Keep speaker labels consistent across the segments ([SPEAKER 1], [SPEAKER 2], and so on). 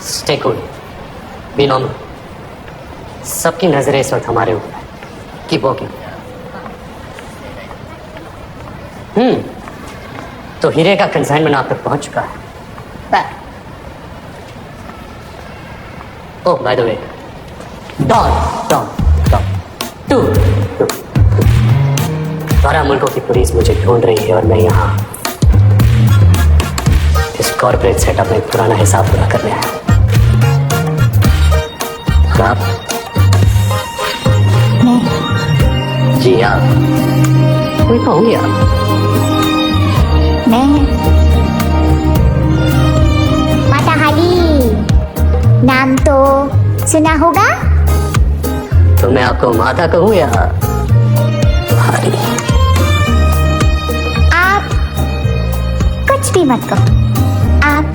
[SPEAKER 1] Stay cool. Be normal. सबकी नजरें इस वक्त हमारे ऊपर है. Keep walking. तो हीरे का कंसाइनमेंट आप तक पहुंच चुका है. Back. Oh, by the way, Don. 12 मुल्कों की पुलिस मुझे ढूंढ रही है और मैं यहाँ इस कॉर्पोरेट सेटअप में पुराना हिसाब पूरा करने आया. आप? जी आप. कोई तो होंगे आप.
[SPEAKER 2] मैं माता हाली, नाम तो सुना होगा.
[SPEAKER 1] तो मैं आपको माता कहूँ या हाली?
[SPEAKER 2] आप कुछ भी मत कहो, आप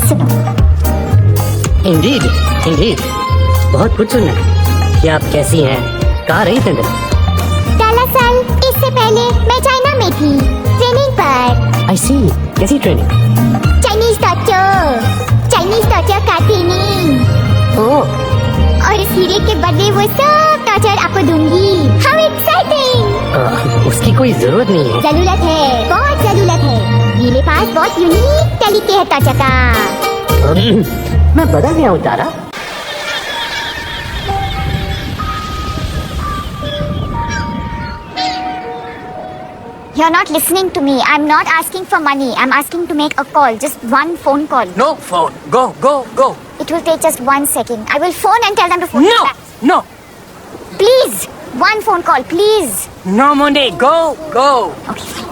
[SPEAKER 2] सुनो.
[SPEAKER 1] इंडीड बहुत कुछ सुनना है कि आप कैसी हैं, कहाँ रही थे.
[SPEAKER 2] दरअसल इससे पहले मैं चाइना में थी ट्रेनिंग पर.
[SPEAKER 1] आई सी. कैसी ट्रेनिंग?
[SPEAKER 2] चाइनीज टॉर्चर खाती नहीं.
[SPEAKER 1] ओह.
[SPEAKER 2] और इस हीरे के बदले वो सब टॉर्चर आपको दूंगी. How exciting.
[SPEAKER 1] उसकी कोई जरूरत नहीं है.
[SPEAKER 2] जरूरत है, बहुत जरूरत है. मेरे पास बहुत यूनिक तरीके है टॉर्चर का.
[SPEAKER 1] मैं बदल गया हूँ तारा.
[SPEAKER 2] You're not listening to me. I'm not asking for money. I'm asking to make a call. Just one phone call.
[SPEAKER 3] No phone. Go.
[SPEAKER 2] It will take just 1 second. I will phone and tell them to phone me back.
[SPEAKER 3] No.
[SPEAKER 2] Please. One phone call, please.
[SPEAKER 3] No money. Go.
[SPEAKER 2] Okay, fine.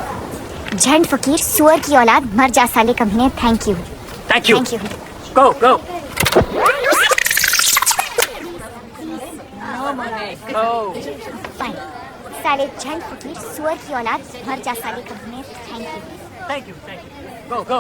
[SPEAKER 2] झंड फकीर सुअर की औलाद मर जा साले कमीने. Thank you.
[SPEAKER 3] Thank you.
[SPEAKER 2] Thank you.
[SPEAKER 3] Go.
[SPEAKER 2] Fine. साले झंड फकीर सुअर की औलाद मर जा साले कमीने. Thank you.
[SPEAKER 3] Go.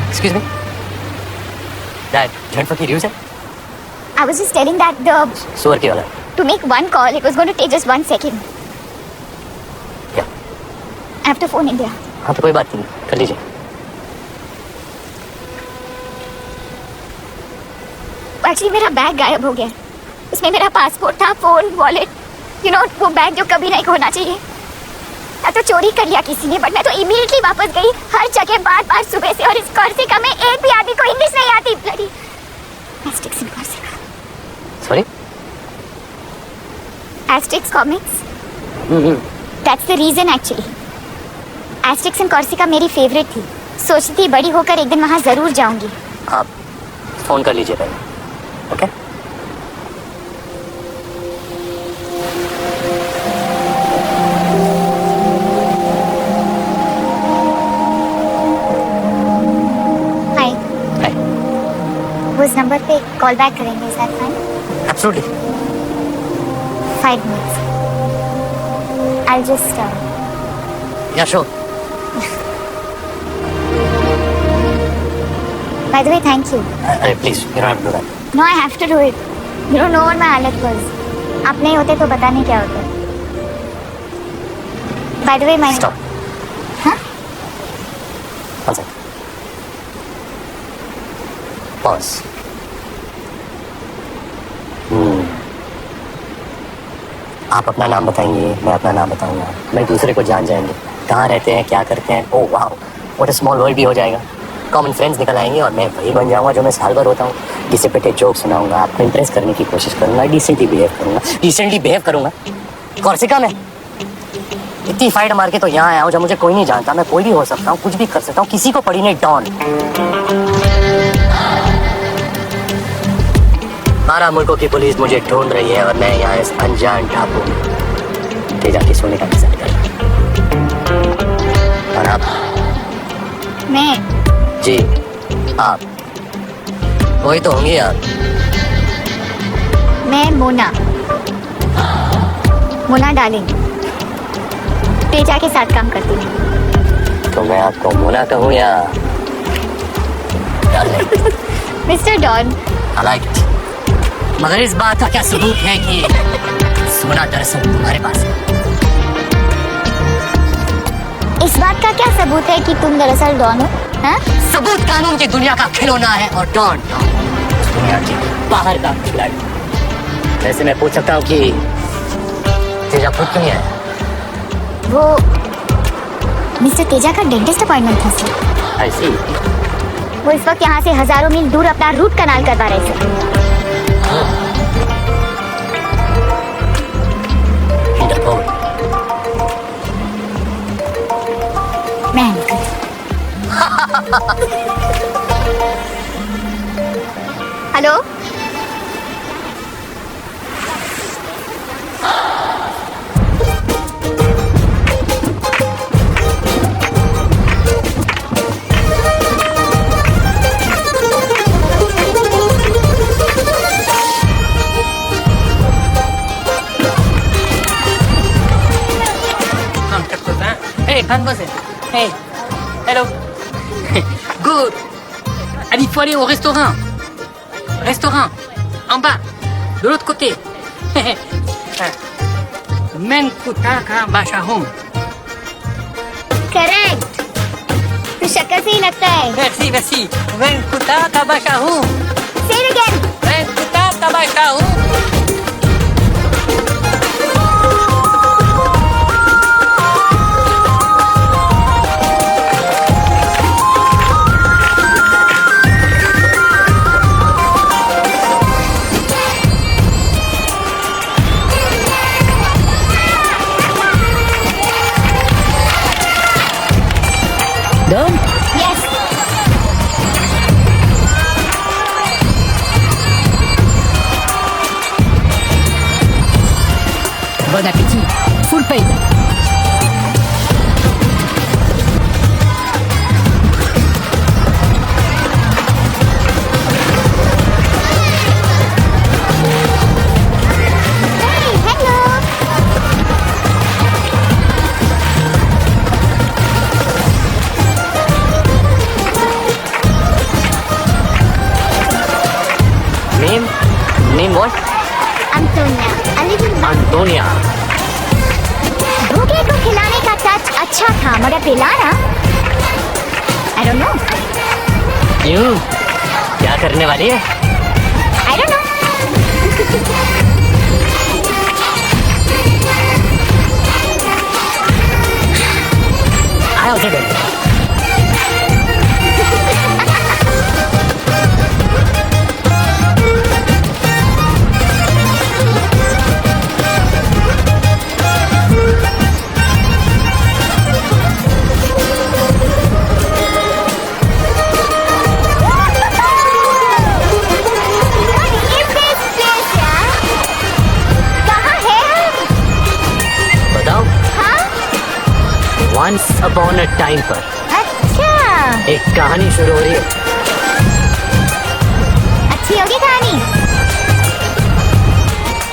[SPEAKER 1] Excuse me. That झंड फकीर यूज है.
[SPEAKER 2] I was just telling that
[SPEAKER 1] सुअर की औलाद.
[SPEAKER 2] to make one call, it was going to take just 1 second.
[SPEAKER 1] क्या?
[SPEAKER 2] I have to phone India.
[SPEAKER 1] हाँ तो कोई बात नहीं, कर लीजिए.
[SPEAKER 2] एक्चुअली मेरा बैग गायब हो गया. उसमें मेरा पासपोर्ट था, फोन, वॉलेट. वो बैग जो कभी नहीं खोना चाहिए. मैं तो चोरी कर लिया किसी ने, बट मैं तो इमीडिएटली वापस गई. हर जगह बार सुबह से. और इस कॉर्सिका में एक भी आदमी को इंग्लिश नहीं आती. Bloody Asterix in Corsica.
[SPEAKER 1] Sorry.
[SPEAKER 2] Asterix comics. That's the reason actually. Asterix in Corsica मेरी फेवरेट थी. सोचती थी बड़ी होकर एक दिन वहाँ जरूर जाऊंगी.
[SPEAKER 1] आप फोन कर लीजिए पहले. ओके.
[SPEAKER 2] वो इस नंबर पे कॉल बैक करेंगे. Is that fine?
[SPEAKER 1] Absolutely.
[SPEAKER 2] 5 minutes. I'll just
[SPEAKER 1] yeah sure.
[SPEAKER 2] by the way, thank you.
[SPEAKER 1] अरे please you don't have to do that.
[SPEAKER 2] No, I have to do it. You don't know what my हालत was. आप नहीं होते तो पता नहीं क्या होता. By the way, my
[SPEAKER 1] stop.
[SPEAKER 2] हाँ?
[SPEAKER 1] One second. पॉज. आप अपना नाम बताएंगे, मैं अपना नाम बताऊंगा, मैं दूसरे को जान जाएंगे कहाँ रहते हैं, क्या करते हैं। ओह वाह, व्हाट अ स्मॉल वर्ल्ड भी हो जाएगा। कॉमन फ्रेंड्स निकल आएंगे और मैं वही बन जाऊंगा जो मैं साल भर होता हूँ। जिसे पेटे जोक सुनाऊंगा, आपको इंप्रेस करने की कोशिश करूंगा, डिसेंटली बिहेव करूंगा। कॉर्सिका में इतनी फाइट मार के तो यहाँ आया हूँ जब मुझे कोई नहीं जानता। मैं कोई भी हो सकता हूँ, कुछ भी कर सकता हूँ, किसी को पड़ी नहीं डॉन। 12 मुल्कों की पुलिस मुझे ढूंढ रही है और मैं यहाँ इस अनजान टापू में तेजा के सोने का इंतजार कर रहा हूँ। और आप?
[SPEAKER 2] मैं
[SPEAKER 1] जी आप वही तो होंगी आप।
[SPEAKER 2] मैं मोना डार्लिंग, तेजा के साथ काम करती हूँ।
[SPEAKER 1] तो मैं आपको मोना कहूँ या darling?
[SPEAKER 2] Mister Don.
[SPEAKER 1] I like it. मगर इस बात का क्या सबूत है कि सोना दरअसल तुम्हारे पास है?
[SPEAKER 2] इस बात का क्या सबूत है कि तुम दरअसल डॉन हो? हाँ?
[SPEAKER 1] सबूत कानून की दुनिया का खिलौना है और डॉन दुनिया के बाहर का खिलाड़ी। वैसे मैं पूछ सकता हूँ कि तेजा खुद क्यों नहीं आया?
[SPEAKER 2] वो मिस्टर तेजा का डेंटिस्ट अपॉइंटमेंट था सर।
[SPEAKER 1] I see.
[SPEAKER 2] वो इस वक्त यहाँ से हजारों मील दूर अपना रूट कनाल करवा रहे थे। मैं hello,
[SPEAKER 3] Hey, mademoiselle. Hey, hello. Good. Allez, il faut aller au restaurant. Restaurant. En bas. De l'autre côté. Menkutaka Bashahum.
[SPEAKER 2] Correct. तो शक्ल से ही लगता है।
[SPEAKER 3] Merci, merci. Menkutaka Bashahum.
[SPEAKER 2] Say it again.
[SPEAKER 3] Menkutaka Bashahum. Done?
[SPEAKER 2] Yes.
[SPEAKER 3] Bon appétit. Full paid.
[SPEAKER 2] Hey, hello.
[SPEAKER 1] Name what?
[SPEAKER 2] Antonia. A little bit.
[SPEAKER 1] Antonia.
[SPEAKER 2] भूखे को खिलाने का touch अच्छा था मगर पिलाना I don't know.
[SPEAKER 1] क्यों? क्या करने वाली है?
[SPEAKER 2] I don't know.
[SPEAKER 1] I also don't know. Once upon a time पर
[SPEAKER 2] अच्छा,
[SPEAKER 1] एक कहानी शुरू हो रही है।
[SPEAKER 2] अच्छी होगी कहानी।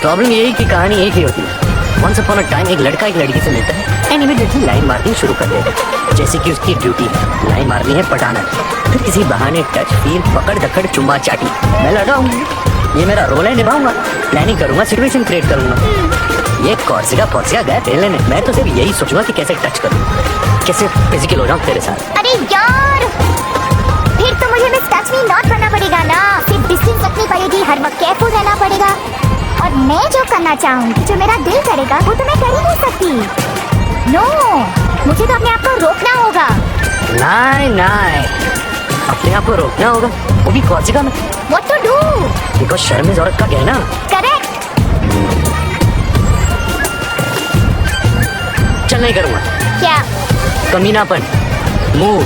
[SPEAKER 1] प्रॉब्लम यही कि कहानी एक ही होती है। Once upon a time एक लड़का एक लड़की से मिलता है एंड इमीडिएटली लाइन मारनी शुरू कर देता है, जैसे कि उसकी ड्यूटी है लाइन मारनी है पटाना। फिर किसी बहाने टच फील पकड़ धकड़ चुम्मा चाटी। मैं लगा हूँ ये मेरा रोल है, निभाऊंगा, प्लानिंग करूंगा, सिचुएशन क्रिएट करूंगा। ये कॉर्सिका गया तेल लेने, मैं तो सिर्फ यही सोचूंगा कि कैसे टच करूं, कैसे फिजिकल हो जाऊं तेरे साथ।
[SPEAKER 2] अरे यार, फिर तो मुझे मिस टच मी नॉट करना पड़ेगा ना, सिर्फ डिस्टेंस रखनी पड़ेगी, हर वक्त केयरफुल रहना पड़ेगा और मैं जो करना चाहूंगी, जो मेरा दिल करेगा, वो तो मैं कर ही नहीं सकती। नो, मुझे तो अपने आप को रोकना होगा।
[SPEAKER 1] नहीं नहीं, अपने आप को रोकना होगा, वो भी कौशिका में।
[SPEAKER 2] What to do?
[SPEAKER 1] बिकॉज शर्म इज औरत का कहना।
[SPEAKER 2] Correct.
[SPEAKER 1] चल नहीं करूँगा।
[SPEAKER 2] क्या?
[SPEAKER 1] कमीनापन, मूव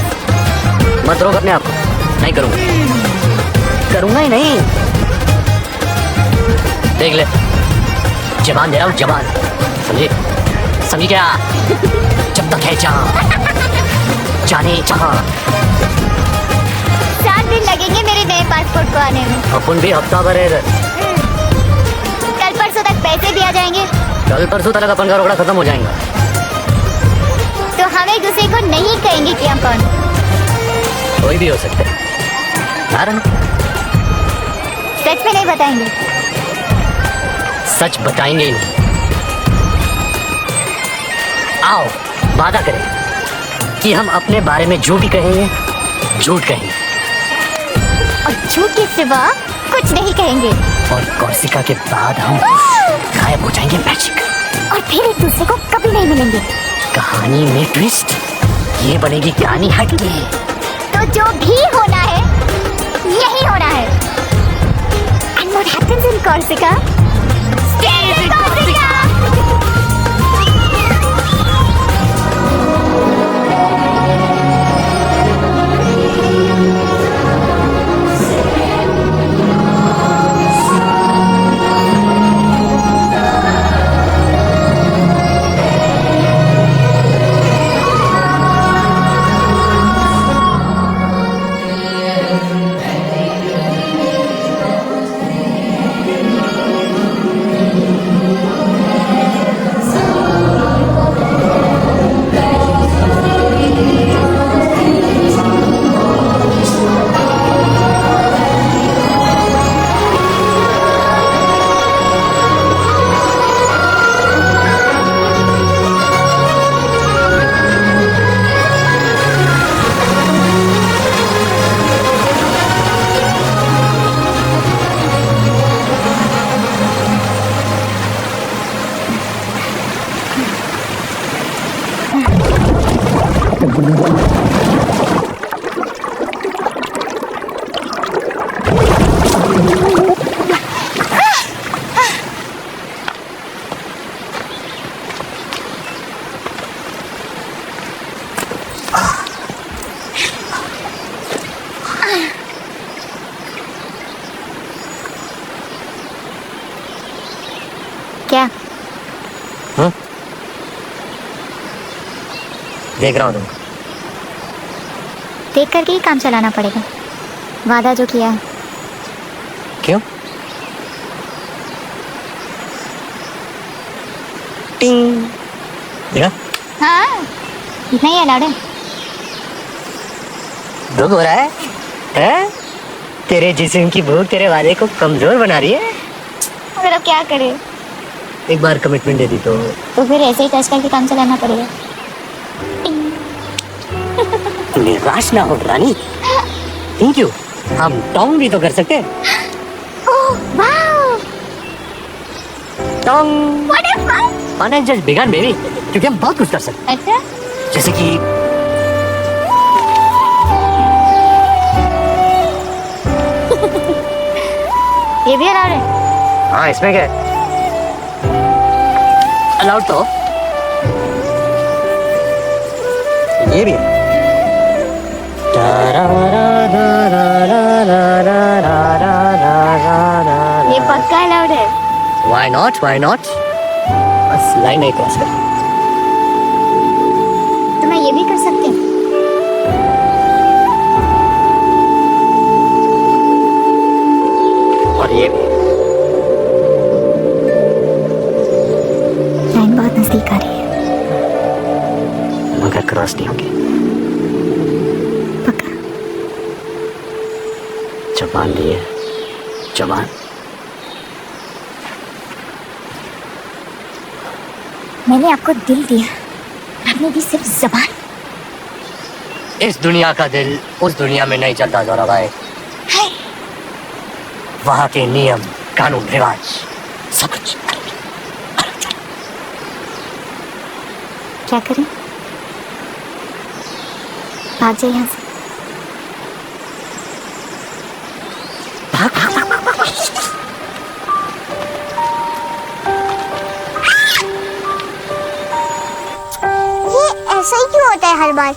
[SPEAKER 1] मत रोक अपने आप को। नहीं करूँगा, करूँगा ही नहीं। देख ले, जबान दे रहा हूँ, जबान, समझे? समझी क्या? जब तक है जाने जहाँ।
[SPEAKER 2] 7 दिन लगेंगे मेरे नए पासपोर्ट को आने में।
[SPEAKER 1] अपन भी हफ्ता भर है इधर।
[SPEAKER 2] कल परसों तक पैसे भी आ जाएंगे।
[SPEAKER 1] कल परसों तक अपन का रोकड़ा खत्म हो जाएगा।
[SPEAKER 2] तो हम एक दूसरे को नहीं कहेंगे कि हम कौन।
[SPEAKER 1] कोई भी हो सकता है। नारायण,
[SPEAKER 2] सच में नहीं बताएंगे।
[SPEAKER 1] सच बताएंगे ही नहीं। आओ वादा करें कि हम अपने बारे में जो भी कहेंगे, झूठ कहेंगे।
[SPEAKER 2] और झूठ के सिवा कुछ नहीं कहेंगे।
[SPEAKER 1] और कौशिका के बाद हम गायब हो जाएंगे मैजिक।
[SPEAKER 2] और फिर एक दूसरे को कभी नहीं मिलेंगे।
[SPEAKER 1] कहानी में ट्विस्ट ये बनेगी, कहानी हटके।
[SPEAKER 2] तो जो भी होना है यही होना है। And what happens in Corsica stays in Corsica. क्या?
[SPEAKER 1] देख रहा हूँ तुम।
[SPEAKER 2] देख करके ही काम चलाना पड़ेगा। वादा जो किया है।
[SPEAKER 1] क्यों? टिंग। देखा?
[SPEAKER 2] हाँ, इतना ही अलाउड है।
[SPEAKER 1] भूख हो रहा है? हैं? तेरे जिस्म की भूख तेरे वादे को कमजोर बना रही है।
[SPEAKER 2] अगर अब क्या करें?
[SPEAKER 1] एक बार कमिटमेंट दे दी तो
[SPEAKER 2] फिर ऐसे ही टच करके काम चलाना पड़ेगा।
[SPEAKER 1] निराश ना हो रानी। Thank you. हम टोंग भी तो कर सकते हैं।
[SPEAKER 2] ओह वाओ,
[SPEAKER 1] टोंग।
[SPEAKER 2] What a fun.
[SPEAKER 1] Fun has just begun baby, क्योंकि हम बहुत कुछ कर सकते
[SPEAKER 2] अच्छा,
[SPEAKER 1] हैं। जैसे कि
[SPEAKER 2] ये भी अलाउड है?
[SPEAKER 1] हाँ, इसमें क्या है? अलाउड तो ये भी है।
[SPEAKER 2] ये पक्का अलाउड है।
[SPEAKER 1] Why not? Why not? बस लाइन नहीं क्रॉस कर।
[SPEAKER 2] तो मैं ये भी कर सकती हूँ।
[SPEAKER 1] और ये भी।
[SPEAKER 2] लाइन बहुत नजदीक आ रही है।
[SPEAKER 1] मगर क्रॉस नहीं होगी।
[SPEAKER 2] पक्का?
[SPEAKER 1] जबान दी है, जबान।
[SPEAKER 2] मैंने आपको दिल दिया, आपने दी सिर्फ जबान।
[SPEAKER 1] इस दुनिया का दिल उस दुनिया में नहीं चलता जोरा भाई।
[SPEAKER 2] है।
[SPEAKER 1] वहाँ के नियम, कानून, रिवाज सब कुछ।
[SPEAKER 2] क्या करें? भाग जाए यहाँ से।
[SPEAKER 1] भाग भाग भाग भाग, भाग।
[SPEAKER 4] ये ऐसा ही क्यों होता है हर बार?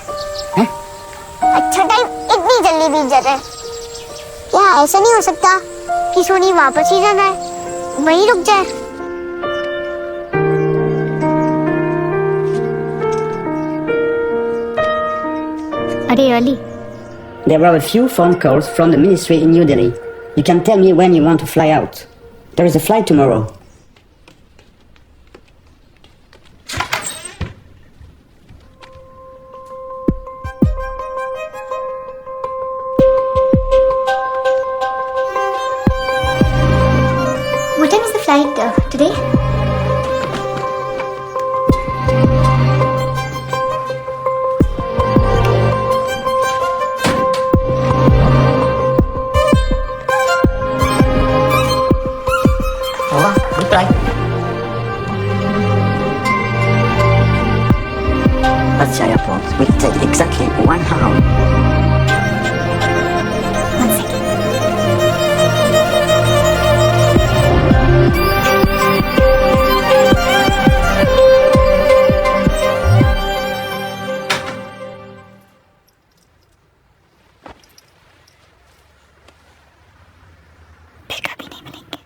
[SPEAKER 4] अच्छा टाइम इतनी जल्दी बीत जाता है। क्या ऐसा नहीं हो सकता कि सोनी वापस ही जाना है, वहीं रुक जाए?
[SPEAKER 2] अरे Ali,
[SPEAKER 5] There are a few phone calls from the ministry in New Delhi. You can tell me when you want to fly out. There is a flight tomorrow.
[SPEAKER 2] what time is the flight today?
[SPEAKER 1] वाह, good try. अच्छा airport will take exactly 1 hour.
[SPEAKER 2] One second. फिर कभी नहीं मिलेंगे।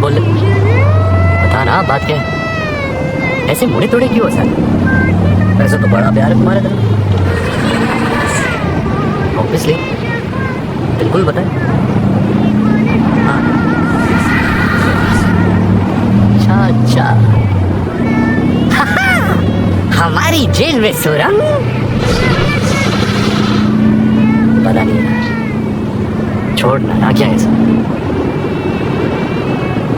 [SPEAKER 1] बोल ले बता ना, बात क्या है? ऐसे मुड़े तोड़े क्यों हो सर? वैसे तो बड़ा प्यार है तुम्हारे दिल में। ऑब्वियसली, बिल्कुल बताए। हाँ, अच्छा अच्छा। हमारी जेल में सुरंग? पता नहीं, छोड़ना ना, क्या है सब?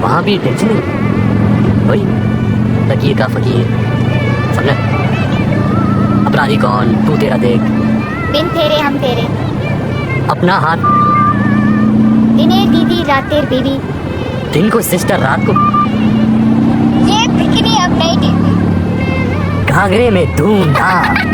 [SPEAKER 1] वहां भी टेंशन नहीं, वही लकीर का फकीर, समझा? अपराधी कौन, तू तेरा देख।
[SPEAKER 2] दिन तेरे हम तेरे,
[SPEAKER 1] अपना हाथ।
[SPEAKER 2] दिने दीदी रातेर बीवी,
[SPEAKER 1] दिन को सिस्टर, रात को
[SPEAKER 2] ये बिकनी अब नहीं टिकती।
[SPEAKER 1] घाघरे में धूमधाम।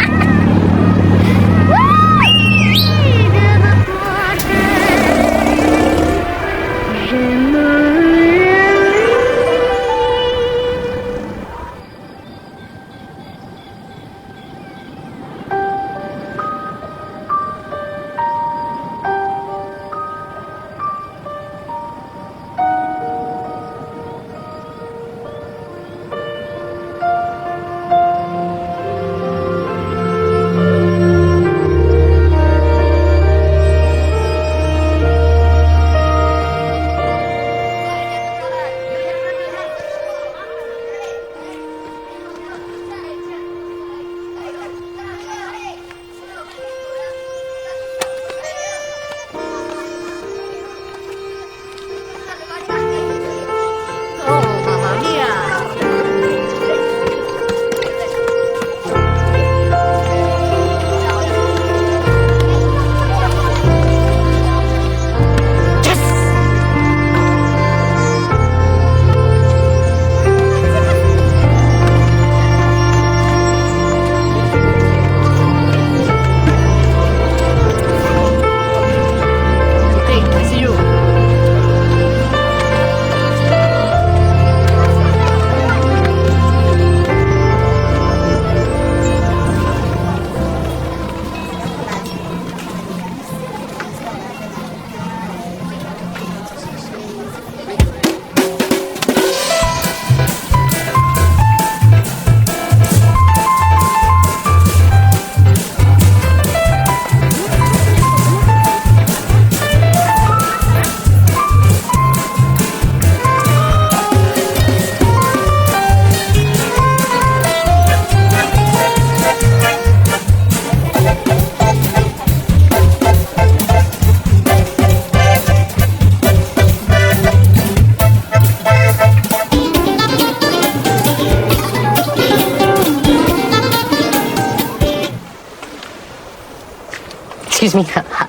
[SPEAKER 1] Excuse me.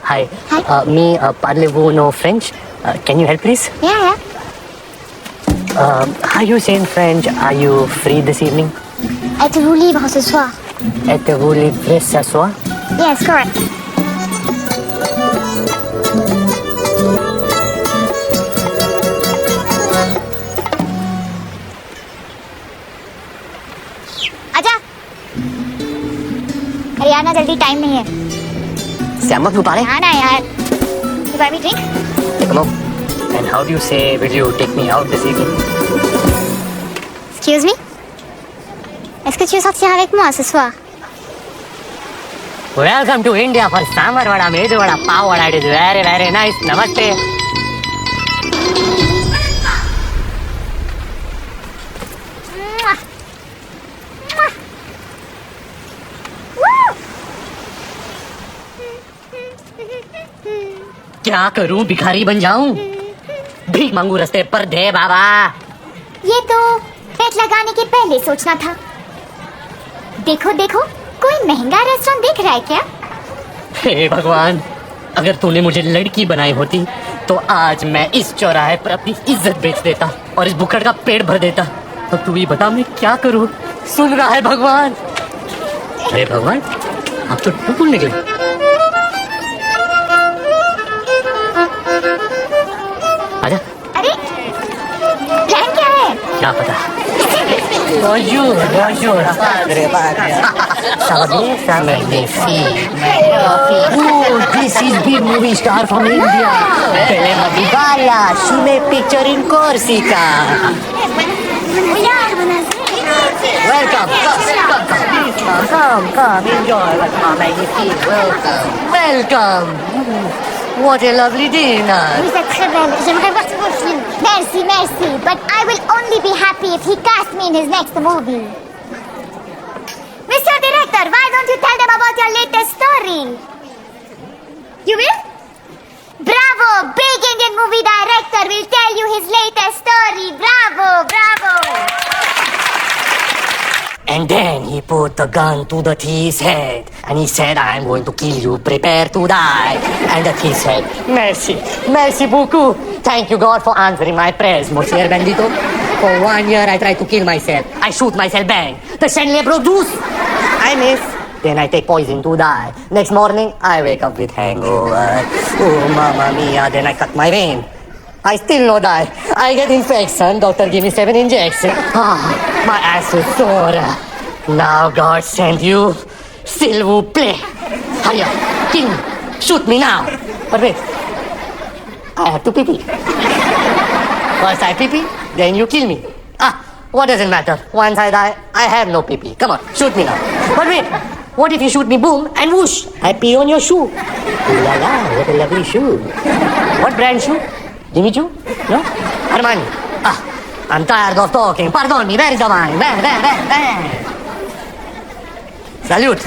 [SPEAKER 1] Hi.
[SPEAKER 4] Hi.
[SPEAKER 1] Me, parlez-vous no French? Can you help, please?
[SPEAKER 4] Yeah.
[SPEAKER 1] How you say in French? Are you free this evening?
[SPEAKER 4] Êtes-vous libre ce soir?
[SPEAKER 1] Êtes-vous libre ce soir?
[SPEAKER 4] Yes, correct. आजा। अरे आना जल्दी, time नहीं है।
[SPEAKER 1] Siamo più pare?
[SPEAKER 4] आना यार। You buy me drink?
[SPEAKER 1] Come on. And how do you say, will you take me out this evening?
[SPEAKER 4] Excuse me? Est-ce que tu veux sortir avec moi ce soir?
[SPEAKER 1] Welcome to India for sambar vada, medu vada, pav vada. It is very, very nice. Namaste.
[SPEAKER 4] Mwah. Mwah. Woo!
[SPEAKER 1] क्या करूं? भिखारी बन जाऊं? भीख मांगू रास्ते पर? दे बाबा।
[SPEAKER 2] ये तो पेट लगाने के पहले सोचना था। देखो देखो, कोई महंगा रेस्टोरेंट देख रहा है क्या?
[SPEAKER 1] हे भगवान, अगर तूने मुझे लड़की बनाई होती तो आज मैं इस चौराहे पर अपनी इज्जत बेच देता और इस भुक्कड़ का पेट भर देता। अब तू ही बता मैं क्या करूं? सुन रहा है भगवान? हे भगवान, आप तो टुकुल निकले। आजा।
[SPEAKER 2] अरे प्लान क्या है?
[SPEAKER 1] क्या पता। Bonjour, bonjour, padre, padre. Salvezza, magnifique. Oh, this is big movie star from India. Belle Madivalla, she made picture in Corsica. Welcome, come, enjoy. Welcome, magnifique, welcome. What a lovely dinner.
[SPEAKER 2] Vous êtes très belle. J'aimerais voir tous vos films. Merci, merci. But I will only be happy if he casts me in his next movie. Mr. Director, why don't you tell them about your latest story? You will? Bravo! Big Indian movie director will tell you his latest story. Bravo, bravo.
[SPEAKER 1] And then he put the gun to the thief's head and he said, I'm going to kill you, prepare to die. And the thief said, Merci, merci beaucoup. Thank you God for answering my prayers, Monsieur Bandito. For 1 year I tried to kill myself. I shoot myself, bang. The Shenley produce. I miss. Then I take poison to die. Next morning I wake up with hangover. Oh, mamma mia, then I cut my vein. I still no die. I get infection. Doctor give me 7 injections. Ah, my ass is sore. Now God sent you. S'il vous plaît. Hurry up. Kill me. Shoot me now. But wait. I have to pee-pee. First I pee-pee, then you kill me. Ah, what does it matter? Once I die, I have no pee-pee. Come on, shoot me now. But wait. What if you shoot me boom and whoosh? I pee on your shoe. Ooh la la, what a lovely shoe. What brand shoe? Jimmy Choo? No? Armani. Ah, I'm tired of talking. Pardon me, where is the wine? Where? Salute.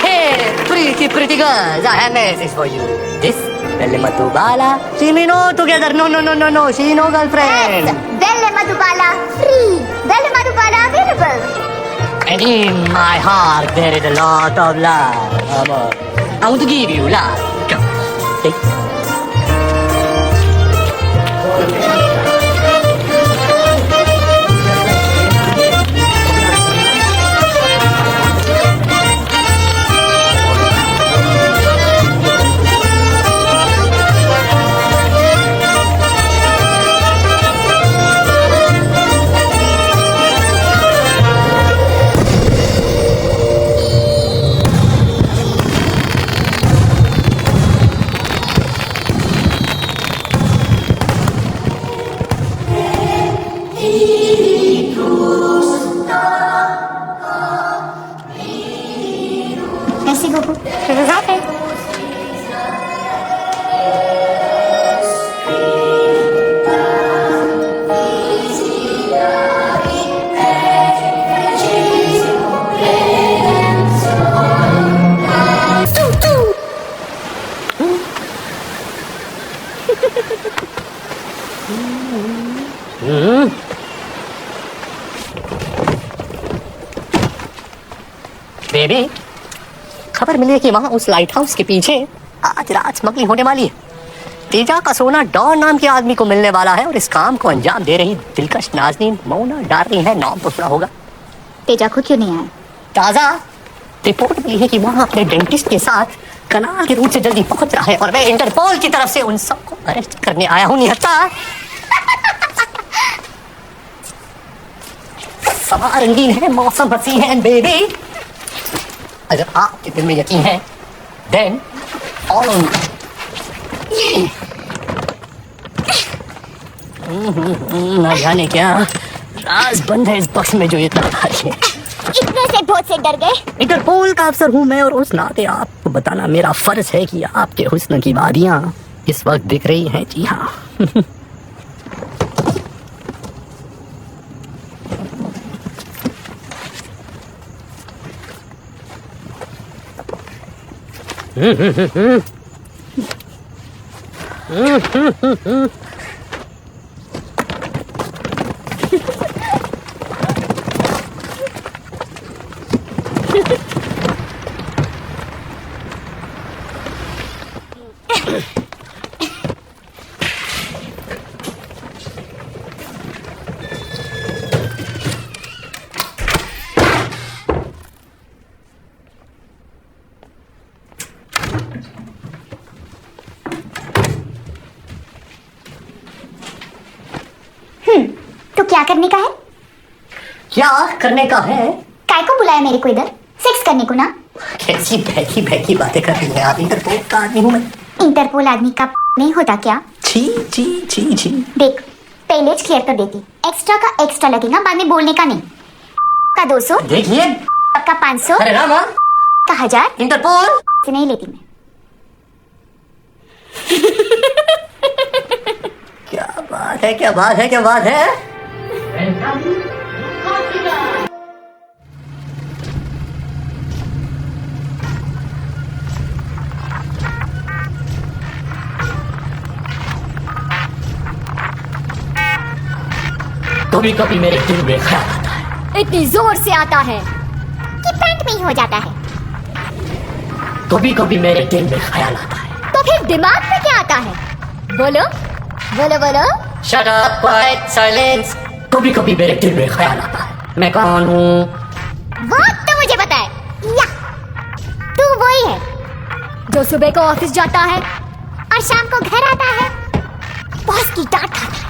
[SPEAKER 1] Hey, pretty girls, I have message for you. This, Belle Madhubala, she me no together. No, she no girlfriend.
[SPEAKER 2] Belle Madhubala free. Belle Madhubala available.
[SPEAKER 1] And in my heart there is a lot of love. I want to give you love. Come, take.
[SPEAKER 2] Merci beaucoup. Je vous en prie.
[SPEAKER 1] Baby, खबर मिली है कि वहाँ उस light house के पीछे आज रात smuggling होने वाली है। तेजा का सोना डॉन नाम के आदमी को मिलने वाला है और इस काम को अंजाम दे रही दिलकश नाज़नीन मोना डार्लिंग है, नाम तो सुना होगा।
[SPEAKER 2] तेजा खुद क्यों नहीं आया?
[SPEAKER 1] ताज़ा रिपोर्ट मिली है कि वहाँ अपने डेंटिस्ट के साथ कनाल के रूट से जल्दी पहुंच रहा है और मैं इंटरपोल की तरफ से उन सबको अरेस्ट करने आया हूँ। निहत्ता समा रंगीन है, मौसम हसी है बेबी। अगर आपके दिल में यकीन है देन ऑल ऑन ना जाने क्या राज बंद है इस बक्स में जो इतना भारी है।
[SPEAKER 2] इतने से बहुत से डर गए।
[SPEAKER 1] इंटरपोल का अफसर हूँ मैं और उस नाते आपको बताना मेरा फर्ज है कि आपके हुस्न की वादियां इस वक्त दिख रही हैं। जी हाँ।
[SPEAKER 2] तो क्या करने का है?
[SPEAKER 1] क्या करने का है?
[SPEAKER 2] काय को बुलाया मेरे को इधर? सेक्स करने को ना?
[SPEAKER 1] कैसी बहकी बहकी बातें कर रही है आप? इंटरपोल का आदमी हूँ मैं।
[SPEAKER 2] इंटरपोल आदमी का नहीं होता क्या?
[SPEAKER 1] छी छी छी छी।
[SPEAKER 2] देख, पहले क्लियर कर देती, एक्स्ट्रा का एक्स्ट्रा लगेगा, बाद में बोलने का नहीं। का 200,
[SPEAKER 1] देखिए
[SPEAKER 2] का 500,
[SPEAKER 1] अरे रामा
[SPEAKER 2] का 1000
[SPEAKER 1] इंटरपोल
[SPEAKER 2] से नहीं लेती मैं।
[SPEAKER 1] क्या बात है, क्या बात है, क्या बात है। कभी कभी मेरे दिल में ख्याल आता है।
[SPEAKER 2] इतनी जोर से आता है कि पैंट में ही हो जाता है।
[SPEAKER 1] कभी कभी मेरे दिल में ख्याल आता है।
[SPEAKER 2] तो फिर दिमाग में क्या आता है? बोलो बोलो बोलो।
[SPEAKER 1] Shut up, quiet, silence। कभी कभी मेरे दिल में ख्याल आता है मैं कौन हूँ।
[SPEAKER 2] वो तो मुझे पता है। या तू वही है जो सुबह को ऑफिस जाता है और शाम को घर आता है, बॉस की डांट खाता है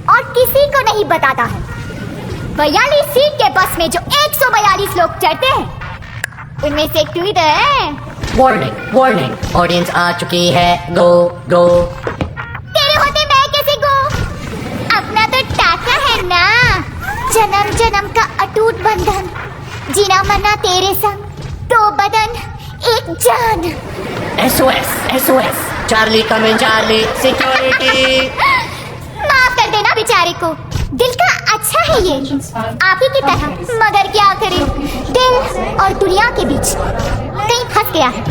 [SPEAKER 2] और किसी को नहीं बताता है। 42 सीट के बस में जो 142 लोग चढ़ते हैं, उनमें से तू ही तो है।
[SPEAKER 1] वार्निंग वार्निंग, ऑडियंस आ चुकी है। गो गो।
[SPEAKER 2] तेरे होते मैं कैसे गो? अपना तो टाका है ना, जन्म जन्म का अटूट बंधन, जीना मरना तेरे संग, 2 बदन 1 जान।
[SPEAKER 1] SOS SOS, चार्ली कम इन, चार्ली सिक्योरिटी।
[SPEAKER 2] माफ कर देना बेचारे को, दिल का अच्छा है ये, आप ही की तरह। मगर क्या करे, दिल और दुनिया के बीच कहीं फंस गया है,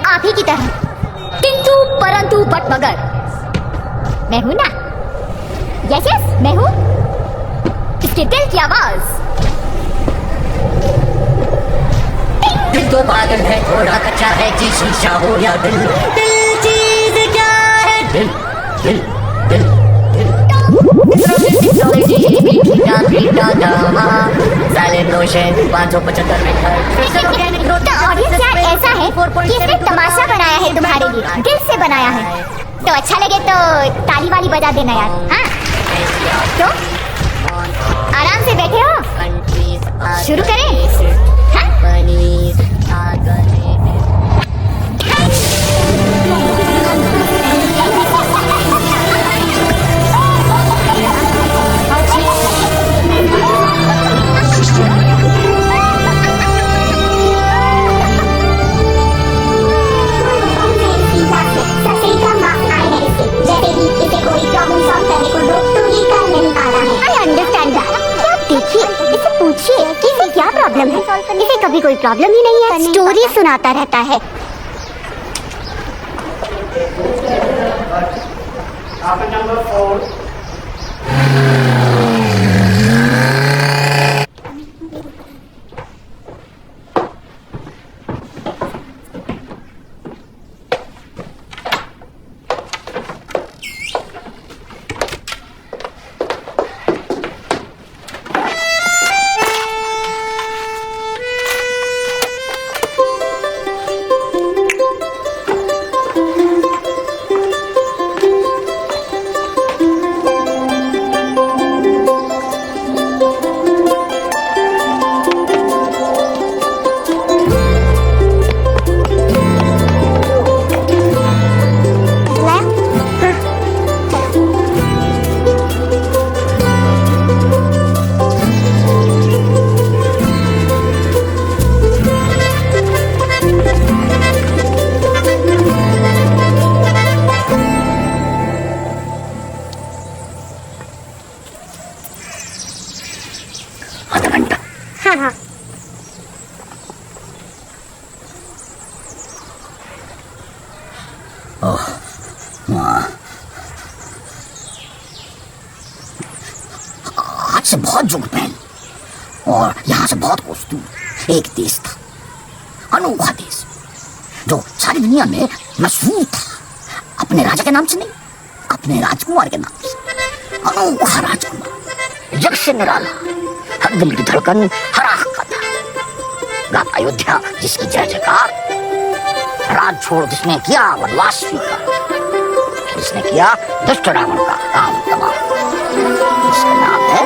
[SPEAKER 2] आप ही की तरह। किंतु परंतु बट मगर मैं हूं ना। यस यस मैं हूं, इसके दिल की आवाज।
[SPEAKER 1] दिल तो पागल है, थोड़ा कच्चा है, जी शीशा हो या दिल। दिल चीज क्या है? दिल दिल दिल
[SPEAKER 2] ऐसा है कि इसने तमाशा बनाया है तुम्हारे लिए, दिल से बनाया है। तो अच्छा लगे तो ताली वाली बजा देना यार। हाँ तो आराम से बैठे हो, शुरू करें? हाँ? प्रॉब्लम है? इसे कभी कोई प्रॉब्लम ही नहीं है, स्टोरी सुनाता रहता है।
[SPEAKER 6] भारत से बहुत जुड़ पहन और यहाँ से बहुत कोस दूर एक देश था, अनोखा देश, जो सारी दुनिया में मशहूर था अपने राजा के नाम से नहीं, अपने राजकुमार के नाम से। अनोखा राजकुमार, जग से निराला, हर दिल की धड़कन, हर आँख का था। गाता अयोध्या जिसकी जय जयकार, राज छोड़ जिसने किया वनवास स्वीकार, जिसने किया दुष्ट रावण का काम तमाम, जिसका नाम है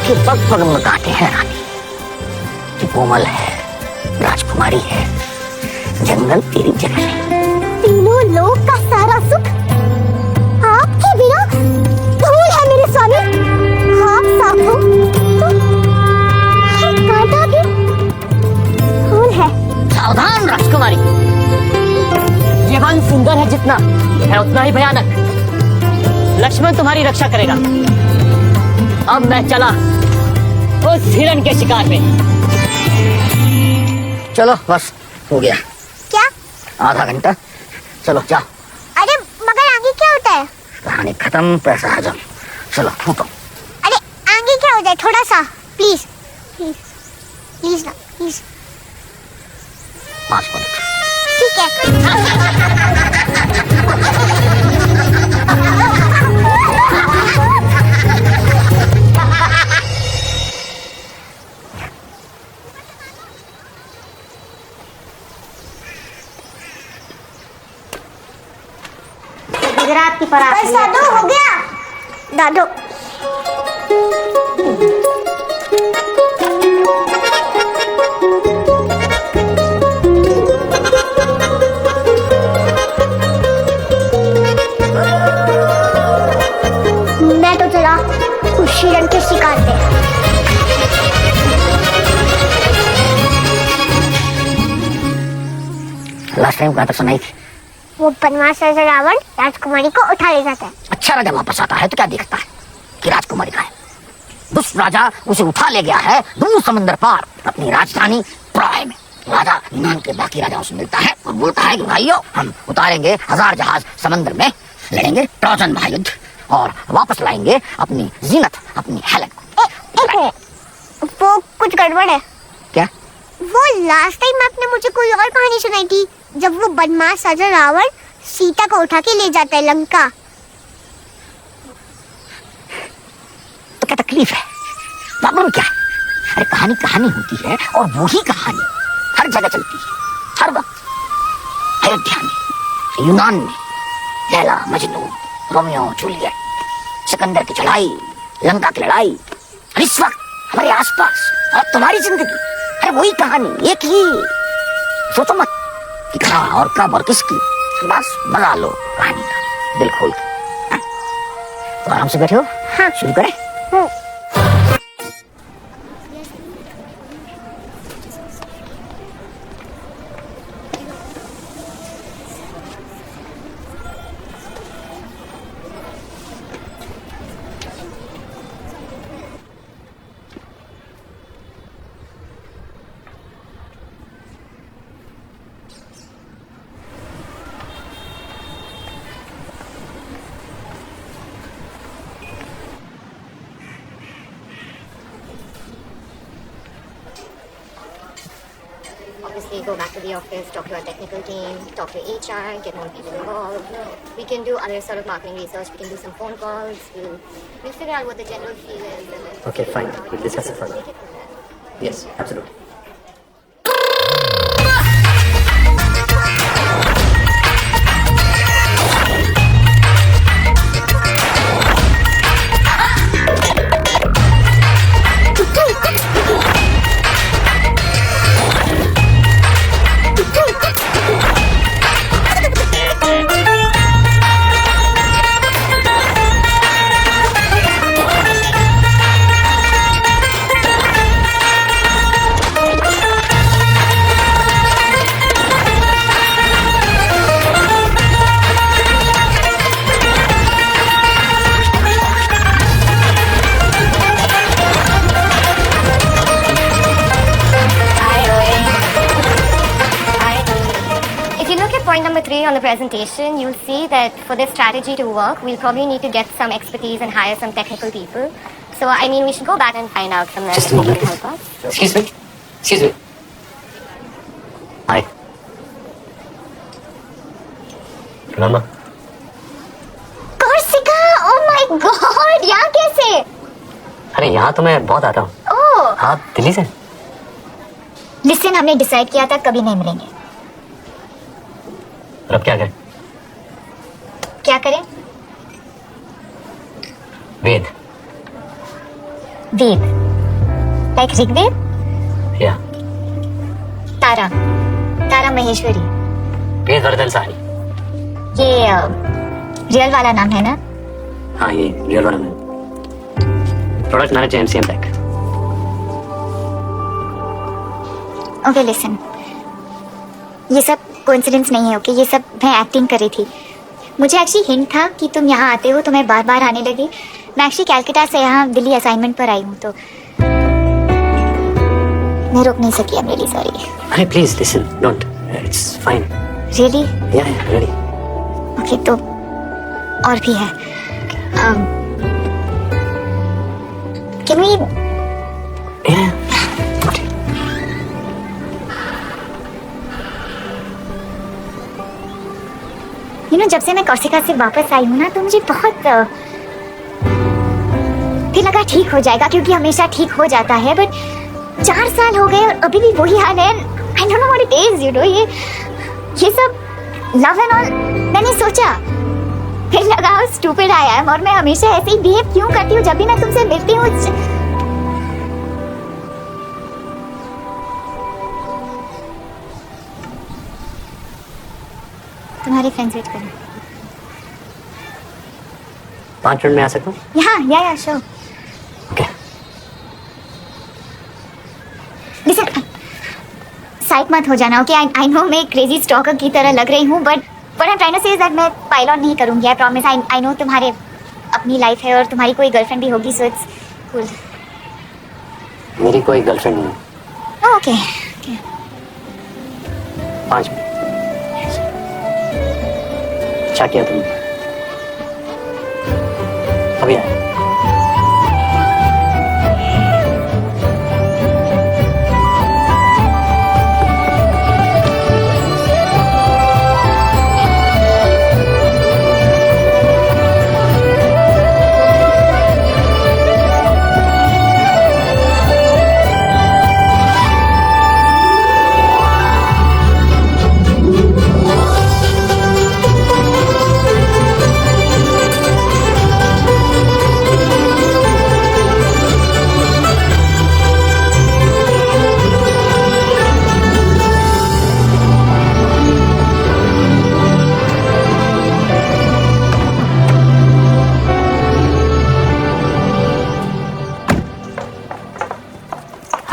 [SPEAKER 6] के पग पग में गाते हैं रानी, कि कोमल है, राजकुमारी है, जंगल तेरी जगह है।
[SPEAKER 4] तीनों लोक का सारा सुख आपके बिना धूल है मेरे स्वामी। आप साफ हो तो हर कांटा भी फूल है।
[SPEAKER 1] सावधान राजकुमारी, ये वन सुंदर है जितना है उतना ही भयानक। लक्ष्मण तुम्हारी रक्षा करेगा। अब मैं चला उस हिरण के शिकार में।
[SPEAKER 6] चलो बस हो गया।
[SPEAKER 4] क्या?
[SPEAKER 6] आधा घंटा, चलो जाओ।
[SPEAKER 4] अरे मगर आगे क्या होता है?
[SPEAKER 6] कहानी खत्म, पैसा हजम, चलो फूटो।
[SPEAKER 4] अरे आगे क्या होता है? थोड़ा सा प्लीज प्लीज प्लीज ना प्लीज।
[SPEAKER 6] 5 मिनट।
[SPEAKER 4] ठीक है।
[SPEAKER 2] गुजरात की पराठे।
[SPEAKER 4] बस दादो हो गया। दादो मैं तो चला उस हिरण के शिकार पे।
[SPEAKER 6] लास्ट टाइम कहा था सुनाई थी।
[SPEAKER 4] वो बनवास से रावण राजकुमारी को उठा ले जाता है।
[SPEAKER 6] अच्छा राजा वापस आता है तो क्या देखता है कि राजकुमारी का है। दुष्ट राजा उसे उठा ले गया है दूर समंदर पार अपनी राजधानी प्राय में। राजा यूनान के बाकी राजाओं से मिलता है और बोलता है कि भाइयों, हम उतारेंगे 1000 जहाज समंदर में, लड़ेंगे ट्रोजन महायुद्ध और वापस लाएंगे अपनी जीनत, अपनी हेलेन को।
[SPEAKER 4] वो कुछ गड़बड़ है।
[SPEAKER 6] क्या?
[SPEAKER 4] वो लास्ट टाइम आपने मुझे कोई और कहानी सुनाई थी, जब वो बदमाश राजा रावण सीता को उठा के ले जाता है लंका।
[SPEAKER 6] तो क्या तकलीफ है? प्रॉब्लम क्या है? अरे कहानी कहानी होती है और वही कहानी हर जगह चलती है, हर वक्त। अयोध्या में, यूनान में, लैला मजनू, रोमियो जूलियट, सिकंदर की चढ़ाई, लंका की लड़ाई, और इस वक्त हमारे आसपास और तुम्हारी जिंदगी, अरे वही कहानी एक ही। सोचो मत कि कहाँ और कब और किसकी, बस मजा लो कहानी का दिल खोल के। तो आराम से बैठे हो?
[SPEAKER 4] हाँ।
[SPEAKER 6] शुरू करें?
[SPEAKER 2] Obviously, go back to the office, talk to our technical team, talk to HR, get more people involved. We can do other sort of marketing research. We can do some phone calls. We'll figure out what the general feel is. And then
[SPEAKER 1] Okay, fine. We'll discuss it further.
[SPEAKER 2] take it from there.
[SPEAKER 1] Yes, absolutely.
[SPEAKER 2] point number 3 on the presentation, you'll see that for this strategy to work, we'll probably need to get some expertise and hire some technical people. So, I mean, we should go back and find out from them
[SPEAKER 1] Just a
[SPEAKER 2] if they
[SPEAKER 1] moment,
[SPEAKER 2] can
[SPEAKER 1] please.
[SPEAKER 2] help us.
[SPEAKER 1] Excuse me. Excuse me. Hi. Rama.
[SPEAKER 2] Corsica! Oh my God! यहाँ कैसे?
[SPEAKER 1] अरे यहाँ तो मैं बहुत आता हूँ.
[SPEAKER 2] Oh!
[SPEAKER 1] आप दिल्ली से?
[SPEAKER 2] Listen, हमने डिसाइड किया था कभी नहीं मिलेंगे.
[SPEAKER 1] और अब क्या करें?
[SPEAKER 2] क्या करें?
[SPEAKER 1] वेद.
[SPEAKER 2] वेद. Like ऋग्वेद?
[SPEAKER 1] या
[SPEAKER 2] तारा. तारा महेश्वरी.
[SPEAKER 1] वेद वर्धन साहनी.
[SPEAKER 2] ये रियल वाला नाम है ना?
[SPEAKER 1] हाँ ये रियल वाला है. Product manager MCM Tech.
[SPEAKER 2] Okay listen, ये सब कोइंसिडेंस नहीं है. ओके ये सब मैं एक्टिंग कर रही थी. मुझे एक्चुअली हिंट था कि तुम यहाँ आते हो तो मैं बार बार आने लगी. मैं एक्चुअली कैलकाटा से यहाँ दिल्ली असाइनमेंट पर आई हूँ तो मैं रुक नहीं सकी. I am really sorry.
[SPEAKER 1] अरे please listen, don't. It's fine.
[SPEAKER 2] Really?
[SPEAKER 1] Yeah really.
[SPEAKER 2] Okay तो और भी है. Can we?
[SPEAKER 1] Yeah
[SPEAKER 2] you know जब से मैं कोर्सिका से वापस आई हूँ ना तो मुझे बहुत फिर लगा ठीक हो जाएगा क्योंकि हमेशा ठीक हो जाता है. बट 4 साल हो गए और अभी भी वही हाल है. I don't know what it is. You know ये सब लव एंड ऑल मैंने सोचा, फिर लगा स्टूपिड आई एम. और मैं हमेशा ऐसे ही बिहेव क्यों करती हूँ जब भी मैं तुमसे मिलती हूँ. तुम्हारे फ्रेंड्स वेट कर रहे हैं.
[SPEAKER 1] 5 मिनट में आ सकता हूँ?
[SPEAKER 2] या श्योर.
[SPEAKER 1] ओके.
[SPEAKER 2] लिसन, साइड मत हो जाना. ओके आई नो मैं क्रेजी स्टॉकर की तरह लग रही हूँ but what I am trying to say is that मैं पाइल ऑन नहीं करूँगी. I promise. आई नो तुम्हारे अपनी लाइफ है और तुम्हारी कोई गर्लफ्रेंड भी होगी सो इट्स कूल.
[SPEAKER 1] मेरी कोई गर्लफ्रेंड नहीं है.
[SPEAKER 2] Okay
[SPEAKER 1] 5 minute. अच्छा किया तुमने. अभी आया.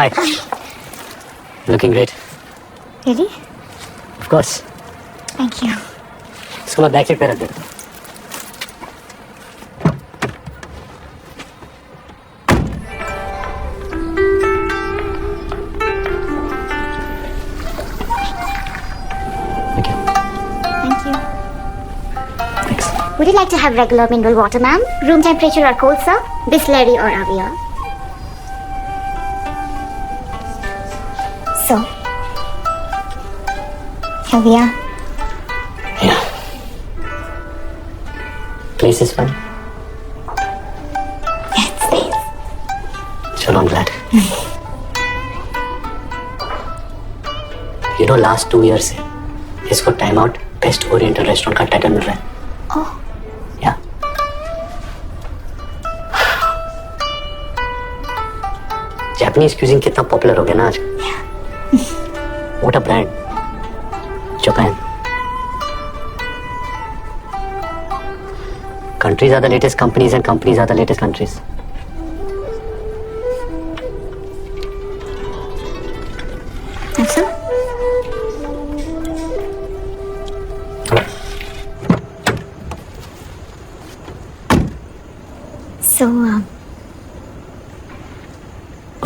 [SPEAKER 1] Hi. Looking great.
[SPEAKER 2] Really?
[SPEAKER 1] Of course.
[SPEAKER 2] Thank you.
[SPEAKER 1] इसको मैं बैक सीट पे रख देता हूँ. Okay.
[SPEAKER 2] Thank you.
[SPEAKER 1] Thanks.
[SPEAKER 2] Would you like to have regular mineral water, ma'am? Room temperature or cold, sir? Bisleri or Avia? So, here we are.
[SPEAKER 1] Yeah. Place is fun.
[SPEAKER 2] It's nice.
[SPEAKER 1] Sure, I'm glad. You know, last 2 years से इसको time out best oriental restaurant का title मिल रहा है.
[SPEAKER 2] Oh,
[SPEAKER 1] या Japanese cuisine कितना popular हो गया ना आज. What a brand. Japan. Countries are the latest companies and companies are the latest countries.
[SPEAKER 2] that's so. So,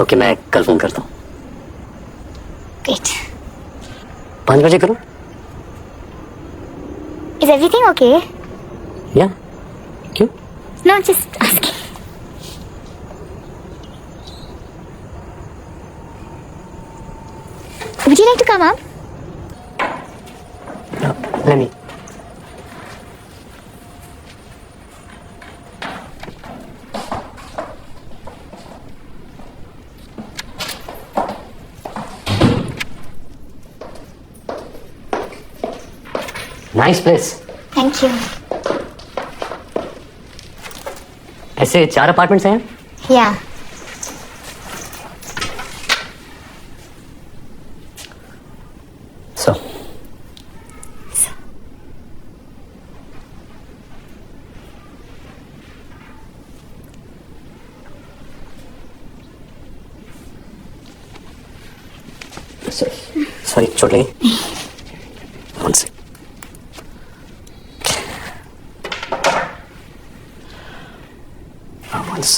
[SPEAKER 1] okay मैं कल फोन करता हूँ.
[SPEAKER 2] great.
[SPEAKER 1] 5 बजे करूँ?
[SPEAKER 2] Is everything okay?
[SPEAKER 1] या क्यों?
[SPEAKER 2] No, just asking. Would you like to come up?
[SPEAKER 1] Let me. Nice place.
[SPEAKER 2] Thank you.
[SPEAKER 1] ऐसे 4 apartments हैं?
[SPEAKER 2] Yeah.
[SPEAKER 1] So. Sorry, चोट लगी. One sec. Once.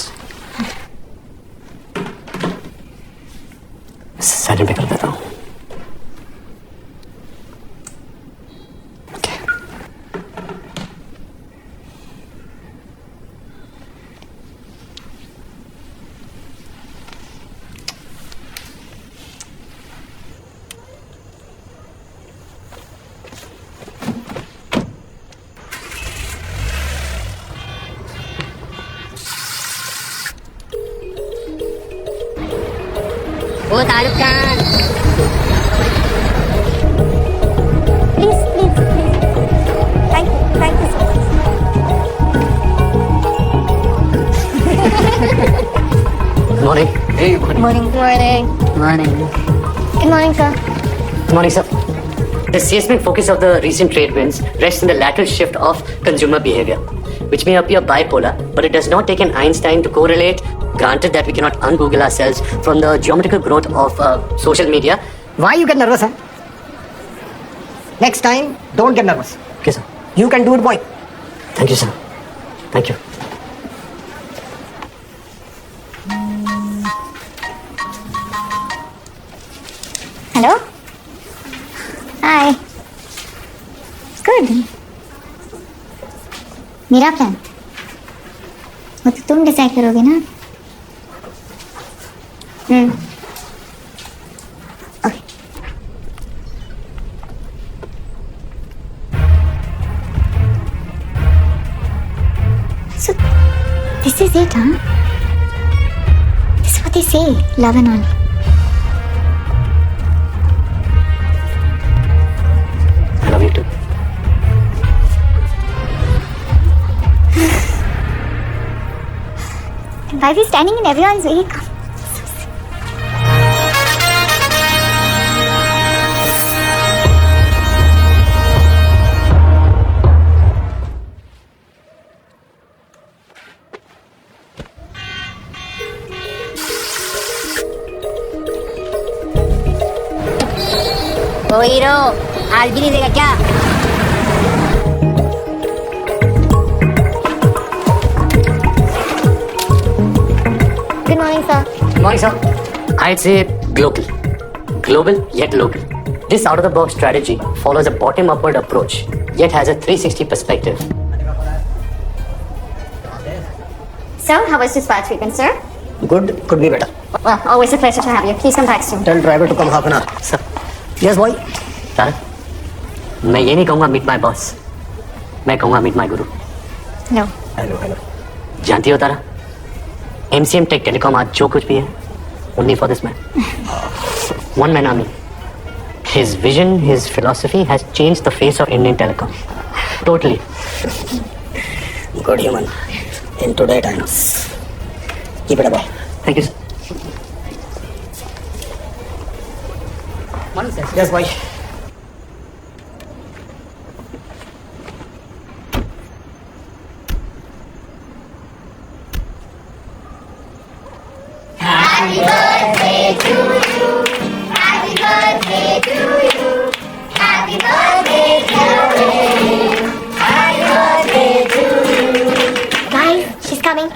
[SPEAKER 1] साइलेंट पे कर देता हूँ.
[SPEAKER 6] ओ तारुक Khan,
[SPEAKER 2] Please, please, please. Thank you so much.
[SPEAKER 1] Morning. Hey, morning.
[SPEAKER 2] Morning. Morning.
[SPEAKER 6] Morning.
[SPEAKER 2] Good morning, sir.
[SPEAKER 1] Morning, sir. The seismic focus of the recent trade winds rests in the lateral shift of consumer behavior, which may appear bipolar, but it does not take an Einstein to correlate. Granted that we cannot un-Google ourselves from the geometrical growth of social media.
[SPEAKER 7] Why you get nervous, huh? Next time, don't get nervous.
[SPEAKER 1] Okay, sir.
[SPEAKER 7] You can do it, boy.
[SPEAKER 1] Thank you, sir. Thank you.
[SPEAKER 2] Hello? Hi. Good. मेरा plan वो तो तुम decide करोगे ना. Okay. So this is it, huh? This is what they say, love and all.
[SPEAKER 1] I love you too.
[SPEAKER 2] And why are we standing in everyone's way?
[SPEAKER 6] Oh hero, आज भी नहीं देगा क्या?
[SPEAKER 2] Good morning, sir.
[SPEAKER 1] Morning, sir. I'd say global. Global yet local. This out-of-the-box strategy follows a bottom-upward approach, yet has a 360 perspective.
[SPEAKER 2] So, how was this past weekend, sir?
[SPEAKER 7] Good, could be better.
[SPEAKER 2] Well, always a pleasure to have you. Please come back soon.
[SPEAKER 7] Tell driver to come half an hour.
[SPEAKER 1] Sir,
[SPEAKER 7] Yes, boy.
[SPEAKER 1] तारा, मैं ये नहीं कहूँगा meet my boss. मैं कहूँगा meet my guru.
[SPEAKER 2] No.
[SPEAKER 7] Hello, hello.
[SPEAKER 1] जानती हो तारा, MCM Tech Telecom आज जो कुछ भी है, only for this man. One man army. His vision, his philosophy has changed the face of Indian telecom. Totally.
[SPEAKER 7] Good human. In today times. Keep it up, boy.
[SPEAKER 1] Thank you, sir.
[SPEAKER 3] Morning, sir.
[SPEAKER 7] Yes, boy.
[SPEAKER 2] Guys, she's coming.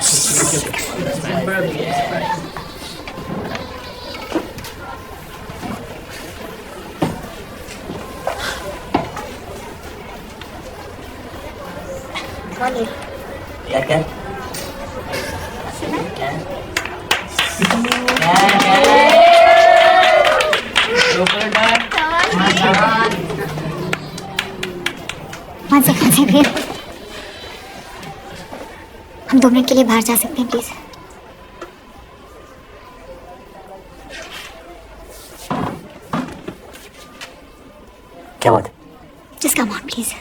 [SPEAKER 7] क्या क्या
[SPEAKER 2] one second हम 2 minute के लिए बाहर जा सकते हैं please?
[SPEAKER 1] क्या बात है?
[SPEAKER 2] Just come on please.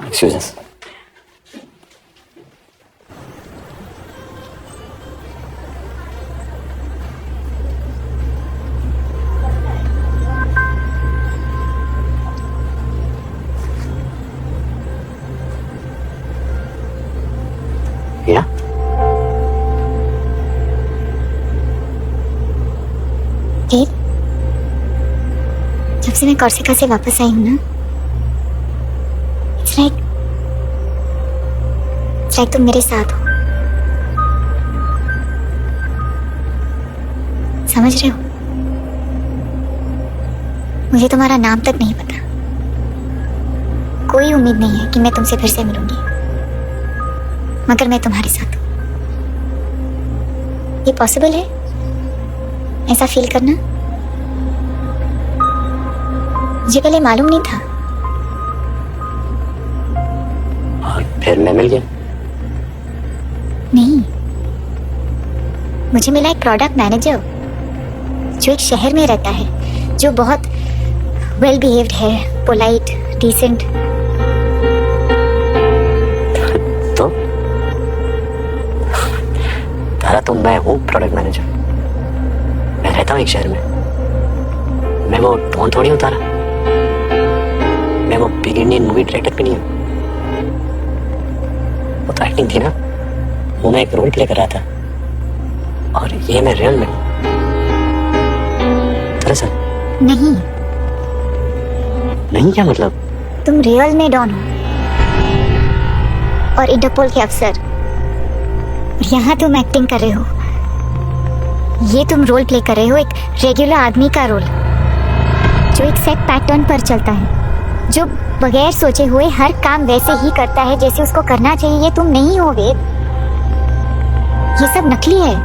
[SPEAKER 1] Excuse us. Yeah?
[SPEAKER 2] देव, जब से मैं कोर्सिका से वापस आई हूँ ना, इट्स लाइक तुम मेरे साथ हो. समझ रहे हो? मुझे तुम्हारा नाम तक नहीं पता. कोई उम्मीद नहीं है कि मैं तुमसे फिर से मिलूंगी, मगर मैं तुम्हारे साथ हूं. ये पॉसिबल है ऐसा फील करना? मुझे पहले मालूम नहीं था.
[SPEAKER 1] और फिर मैं मिल गया.
[SPEAKER 2] नहीं, मुझे मिला एक प्रोडक्ट मैनेजर जो एक शहर में रहता है, जो बहुत वेल बिहेव्ड है, पोलाइट, डिसेंट.
[SPEAKER 1] तो तारा, तो मैं हूँ प्रोडक्ट मैनेजर. मैं रहता हूँ एक शहर में. मैं वो डॉन थोड़ी हूँ तारा. मैं वो बिग इंडियन मूवी डायरेक्टर भी नहीं हूँ. वो तो एक्टिंग थी ना, वो मैं एक रोल प्ले कर रहा था. और ये मैं रियल में हूँ. दरअसल
[SPEAKER 2] नहीं,
[SPEAKER 1] नहीं. क्या मतलब?
[SPEAKER 2] तुम रियल में डॉन हो और इंटरपोल के अफसर. यहाँ तुम एक्टिंग कर रहे हो. ये तुम रोल प्ले कर रहे हो एक रेगुलर आदमी का रोल, जो एक सेट पैटर्न पर चलता है, जो बगैर सोचे हुए हर काम वैसे ही करता है जैसे उसको करना चाहिए. ये तुम नहीं हो वेद. ये सब नकली है.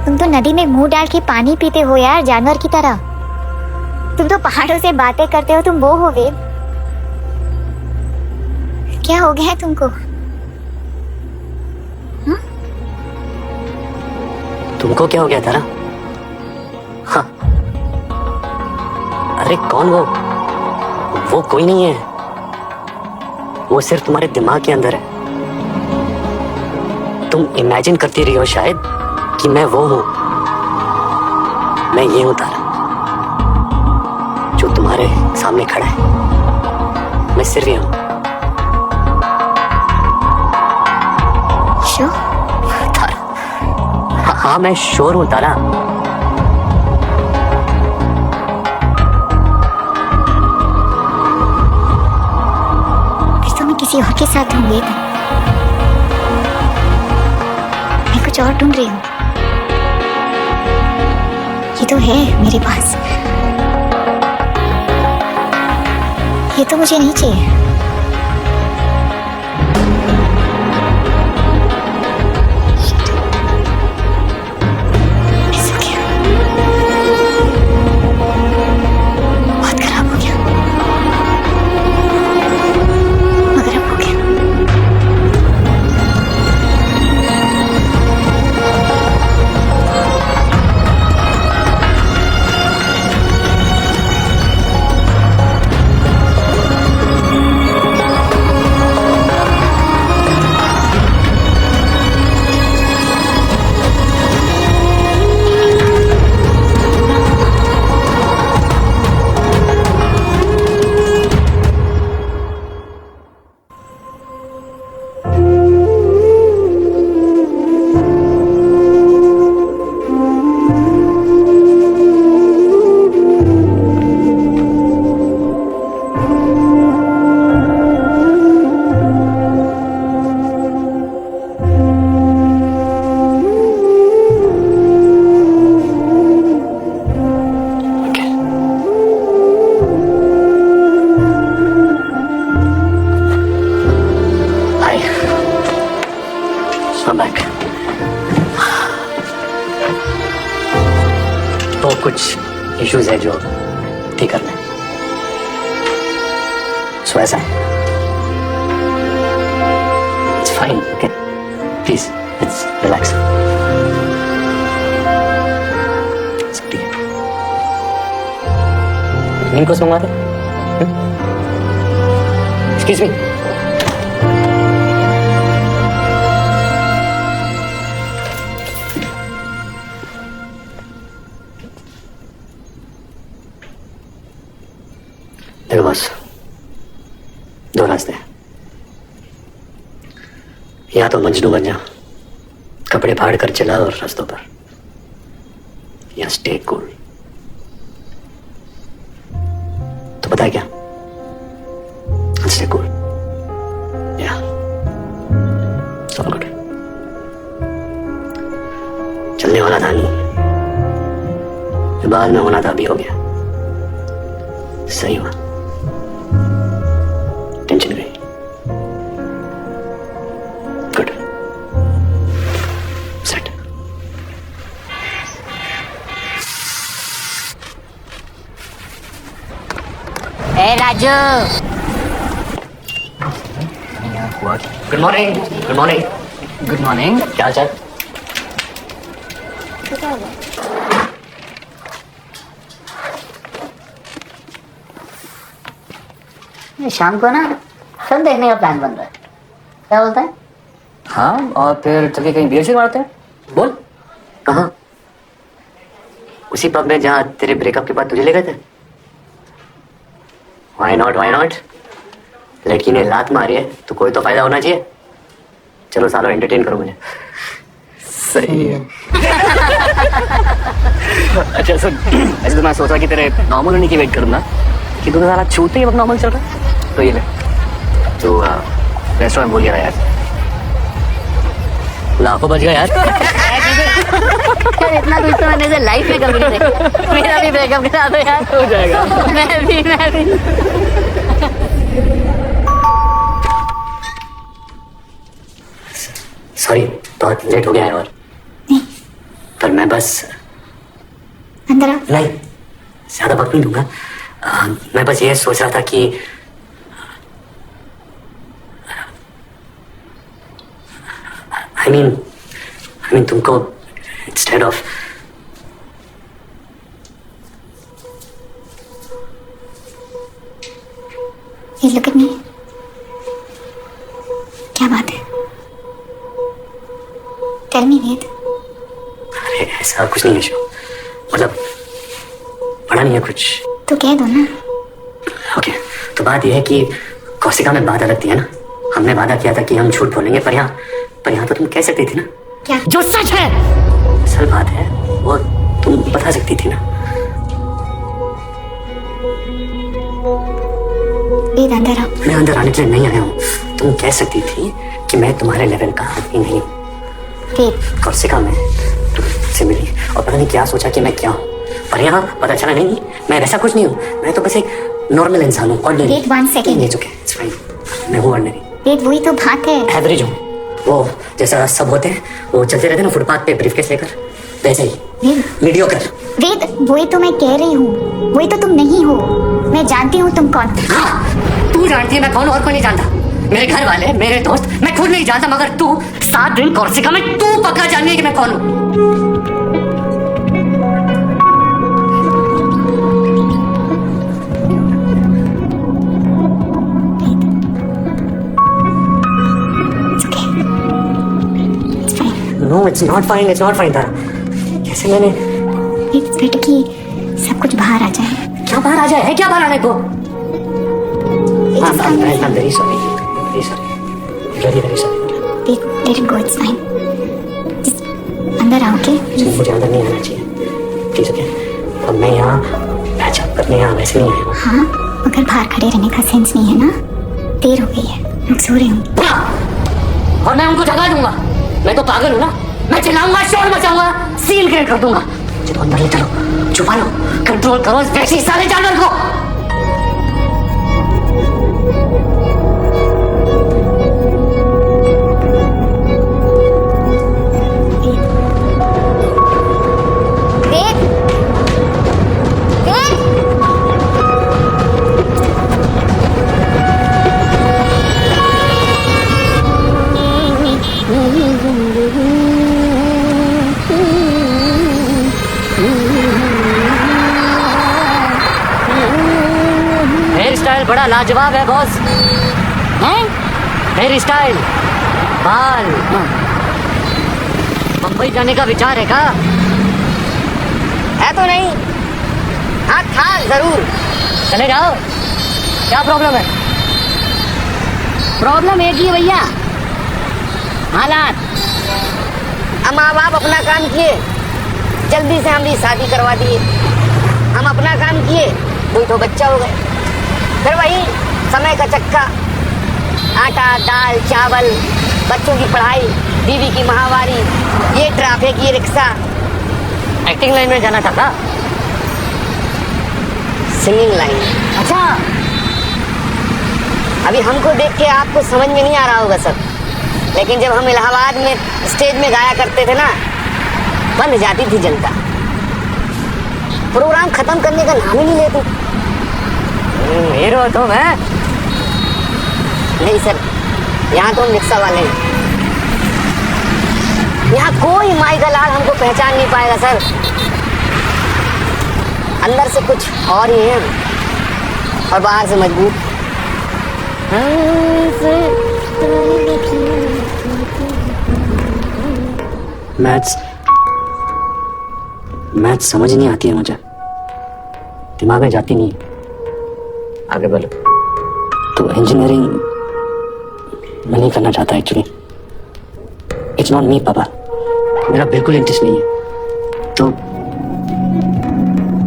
[SPEAKER 2] तुम तो नदी में मुंह डाल के पानी पीते हो यार, जानवर की तरह. तुम तो पहाड़ों से बातें करते हो. तुम वो हो वेद. क्या हो गया है तुमको?
[SPEAKER 1] तुमको क्या हो गया तारा? हाँ. अरे कौन वो? वो कोई नहीं है. वो सिर्फ तुम्हारे दिमाग के अंदर है. तुम इमेजिन करती रही हो शायद कि मैं वो हूं. मैं ये हूं तारा, जो तुम्हारे सामने खड़ा है. मैं सिर्फ ये हूं.
[SPEAKER 2] श्योर?
[SPEAKER 1] हाँ, मैं श्योर हूं तारा.
[SPEAKER 2] फिर तो मैं किसी और के साथ हूँ वेद. मैं कुछ और ढूंढ रही हूँ. ये तो है मेरे पास. ये तो मुझे नहीं चाहिए. ऐसा क्या? बहुत खराब हो गया, मगर अब हो गया.
[SPEAKER 1] I'm back. तो कुछ इश्यूज है जो ठीक करना है। सो ऐसा है। It's fine. Okay. Please, let's relax. सब ठीक है। नीम कोस मंगवाते? Excuse me. देखो बस, दो रास्ते हैं। या तो मजनू बन जा, कपड़े फाड़ कर चला और रास्तों पर, या स्टे कूल। तो पता है क्या? Stay cool. या सब गुड। चलने वाला था नहीं, जो बाद में होना था अभी हो गया। सही हुआ, टेंशन गई। Good, set.
[SPEAKER 6] ए Raju,
[SPEAKER 1] good morning. Good morning.
[SPEAKER 3] Good morning.
[SPEAKER 1] क्या हाल चाल?
[SPEAKER 6] शाम को ना फिल्म देखने का प्लान बन रहा है, क्या बोलता है?
[SPEAKER 1] हाँ, और फिर चल के कहीं बियर मारते हैं। बोल, कहाँ? उसी पब में जहाँ तेरे ब्रेकअप के बाद तुझे ले गए थे। Why not? Why not? लड़की ने लात मारी है तो कोई तो फायदा होना चाहिए। चलो सालों एंटरटेन करो मुझे। सही है। अच्छा सुन, ऐसे तो मैं सोच रहा कि तेरे नॉर्मल होने की वेट करूँ ना, कि तू तो साला छूते ही अब नॉर्मल चल रहा है। तो ये ले, तो रेस्टोरेंट भूल गया यार। लाखों बच गया यार।
[SPEAKER 6] यार इतना कुछ तो मैंने से लाइफ में कभी नहीं देखा। मेरा भी ब्रेकअप करा दो यार।
[SPEAKER 1] हो जाएगा।
[SPEAKER 6] मैं भी
[SPEAKER 1] सॉरी, बहुत लेट हो गया है। और पर मैं बस
[SPEAKER 2] अंदर आओ।
[SPEAKER 1] नहीं, ज्यादा वक्त नहीं दूंगा। मैं बस ये सोच रहा था कि I mean तुमको इंस्टेड ऑफ
[SPEAKER 2] ये लुक एट मी। क्या बात है? टेल मी वेद।
[SPEAKER 1] अरे ऐसा कुछ नहीं है शो, मतलब पढ़ा नहीं है कुछ।
[SPEAKER 2] तो कह दो ना।
[SPEAKER 1] ओके, तो बात यह है कि कौशिका में वादा लगती है ना। हमने वादा किया था कि हम झूठ बोलेंगे, पर यहाँ तो तुम कह सकती थी ना।
[SPEAKER 2] क्या?
[SPEAKER 1] जो सच है, असल बात है वो तुम बता सकती थी ना।
[SPEAKER 2] वेद अंदर आओ।
[SPEAKER 1] मैं अंदर आने के लिए नहीं आया हूँ। तुम कह सकती थी कि मैं तुम्हारे लेवल का आदमी नहीं हूँ।
[SPEAKER 2] वेद,
[SPEAKER 1] कौशिका में तुमसे मिली और पता नहीं क्या सोचा कि मैं क्या हूँ, पर यहाँ पता चला नहीं मैं वैसा कुछ नहीं हूँ। मैं तो बस एक नॉर्मल इंसान हूँ, ordinary.
[SPEAKER 2] Wait one second.
[SPEAKER 1] It's okay, it's fine. मैं हूँ ऑर्डिनरी,
[SPEAKER 2] वेद वही तो बात है।
[SPEAKER 1] एवरेज हूँ। वो जैसा सब होते हैं, वो चलते रहते हैं ना फुटपाथ पे ब्रीफकेस लेकर, वैसे ही
[SPEAKER 2] वेद,
[SPEAKER 1] मीडियोकर।
[SPEAKER 2] वेद वही तो मैं कह रही हूँ, वही तो तुम नहीं हो। मैं जानती हूँ तुम कौन।
[SPEAKER 1] हाँ, तू जानती है मैं कौन, और कोई नहीं जानता। मेरे घर वाले, मेरे दोस्त, मैं खुद नहीं जानता, मगर तू 7 दिन कौशिका में तू पक्का जाननी है कि मैं कौन हूँ। No, it's not fine. It's not fine था। कैसे मैंने
[SPEAKER 2] इट्स बेटर कि सब कुछ बाहर आ जाए।
[SPEAKER 1] क्या बाहर आ जाए? है क्या बाहर आने को?
[SPEAKER 2] It's fine.
[SPEAKER 1] I'm very sorry. Very sorry. Very very sorry.
[SPEAKER 2] Let it go. It's fine. Just अंदर आओ, okay?
[SPEAKER 1] मुझे अंदर नहीं आना चाहिए, प्लीज। ओके, अब मैं यहाँ पैचअप करने यहाँ वैसे नहीं आया हूँ।
[SPEAKER 2] हाँ, मगर बाहर खड़े रहने का सेंस नहीं है ना। देर हो गई है, लोग सो रहे होंगे।
[SPEAKER 1] और मैं उनको जगा दूंगा। मैं तो पागल हूँ ना, मैं चिल्लाऊंगा, शोर मचाऊंगा, सीन क्रिएट कर दूंगा। चलो अंदर ले चलो, छुपा लो, कंट्रोल करो इस वैसे सारे जानवर को। बड़ा लाजवाब है बॉस।
[SPEAKER 6] हैं?
[SPEAKER 1] हेयर स्टाइल, बाल। मुंबई जाने का विचार है क्या?
[SPEAKER 6] है तो नहीं, हाँ था जरूर।
[SPEAKER 1] चले जाओ, क्या प्रॉब्लम है?
[SPEAKER 6] प्रॉब्लम एक ही है भैया, हालात। अब माँ बाप अपना काम किए, जल्दी से हमारी शादी करवा दिए। हम अपना काम किए, कोई तो बच्चा हो गए। फिर वही समय का चक्का, आटा दाल चावल, बच्चों की पढ़ाई, बीवी की माहवारी, ये ट्रैफिक, ये रिक्शा।
[SPEAKER 1] एक्टिंग लाइन में जाना था क्या?
[SPEAKER 6] Singing line.
[SPEAKER 1] अच्छा,
[SPEAKER 6] अभी हमको देख के आपको समझ में नहीं आ रहा होगा सर, लेकिन जब हम इलाहाबाद में स्टेज में गाया करते थे ना, बंद जाती थी जनता, प्रोग्राम खत्म करने का नाम ही नहीं लेती।
[SPEAKER 1] हीरो तो मैं।
[SPEAKER 6] नहीं सर, यहाँ तो हम रिक्शा वाले हैं। यहाँ कोई माई का लाल हमको पहचान नहीं पाएगा सर। अंदर से कुछ और ही है और बाहर से मजबूत।
[SPEAKER 7] मैथ्स समझ नहीं आती है मुझे, दिमाग में जाती नहीं है।
[SPEAKER 1] आगे बोलो।
[SPEAKER 7] तो इंजीनियरिंग मैं नहीं करना चाहता एक्चुअली। इट्स नॉट मी पापा, मेरा बिल्कुल इंटरेस्ट नहीं है। तो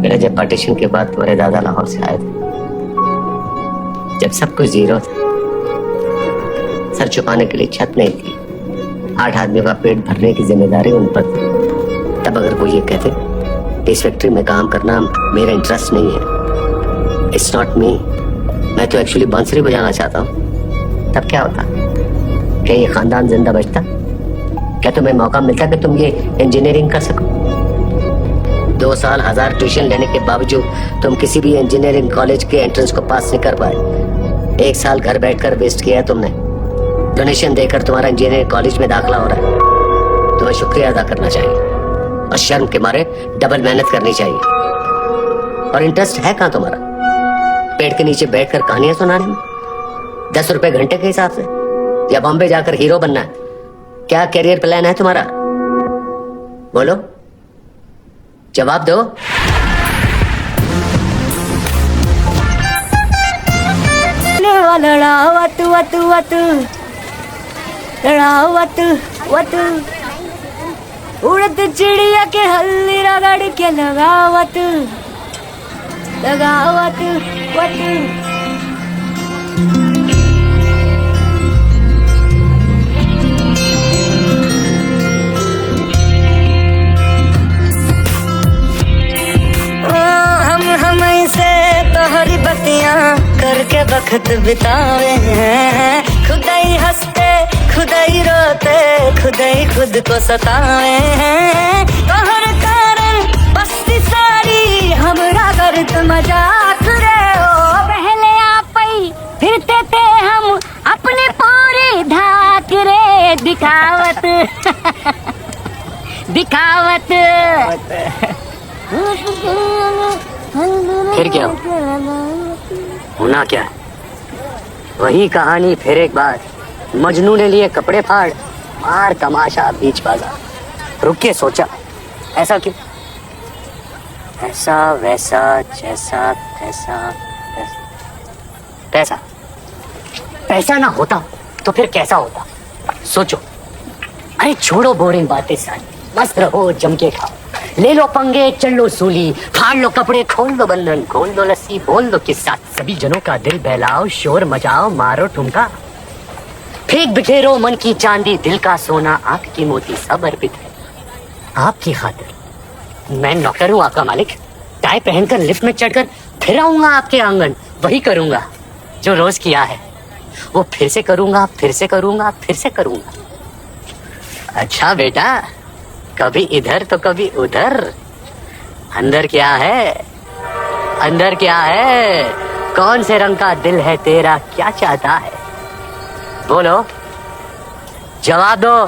[SPEAKER 1] मेरे जब पार्टीशन के बाद तुम्हारे दादा लाहौर से आए थे, जब सब कुछ जीरो था, सर छुपाने के लिए छत नहीं थी, 8 आदमियों का पेट भरने की जिम्मेदारी उन पर थी, तब अगर वो ये कहते इस फैक्ट्री में काम करना मेरा इंटरेस्ट नहीं है, इट्स नॉट मी, मैं तो एक्चुअली बांसुरी बजाना चाहता हूँ, तब क्या होता? क्या ये खानदान जिंदा बचता? क्या तुम्हें मौका मिलता कि तुम ये इंजीनियरिंग कर सको? 2 साल 1000 ट्यूशन लेने के बावजूद तुम किसी भी इंजीनियरिंग कॉलेज के एंट्रेंस को पास नहीं कर पाए। 1 साल घर बैठकर वेस्ट किया है तुमने। डोनेशन देकर तुम्हारा इंजीनियरिंग कॉलेज में दाखला हो रहा है। तुम्हें शुक्रिया अदा करना चाहिए और शर्म के मारे डबल मेहनत करनी चाहिए। और इंटरेस्ट है कहाँ तुम्हारा? पेड़ के नीचे बैठकर कहानियां सुनाने में, 10 रुपए घंटे के हिसाब से, या बॉम्बे जाकर हीरो बनना है? क्या करियर प्लान है तुम्हारा? बोलो, जवाब दो।
[SPEAKER 8] उड़द चिड़िया के हल्ली रगड़ के लगावत लगावत वत। हम ऐसे तोहरी बतियां करके वक्त बितावे हैं, खुदाई हंसते खुदाई रोते खुदाई खुद को सतावे हैं। तोहर कारण बस्ती सारी हमरा करत मजाक रे ओ, पहले आप ही फिरते थे हम अपने पूरे धाक रे, दिखावत दिखावत।
[SPEAKER 1] फिर क्या होना क्या? वही कहानी फिर एक बार। मजनू ने लिए कपड़े फाड़, मार तमाशा बीच बाजार। रुक के सोचा, ऐसा क्यों? ऐसा वैसा जैसा तैसा पैसा। पैसा ना होता तो फिर कैसा होता? सोचो। अरे छोड़ो बोरिंग बातें सारी, मस्त रहो, जम के खाओ, ले लो पंगे, चल लो सूली, फाड़ लो कपड़े, खोल दो बंधन, खोल दो लस्सी, बोल दो किस्सा, सभी जनों का दिल बहलाओ, शोर मचाओ, मारो ठुमका, फेंक बिखेरो मन की चांदी, दिल का सोना, आंख की मोती, सब अर्पित है आपकी खातिर। मैं नौकर हूँ आपका मालिक, टाई पहनकर लिफ्ट में चढ़कर फिर आऊंगा आपके आंगन, वही करूंगा जो रोज किया है, वो फिर से करूंगा, फिर से करूंगा, फिर से करूंगा। अच्छा बेटा, कभी इधर तो कभी उधर। अंदर क्या है? अंदर क्या है? कौन से रंग का दिल है तेरा, क्या चाहता है? बोलो, जवाब दो।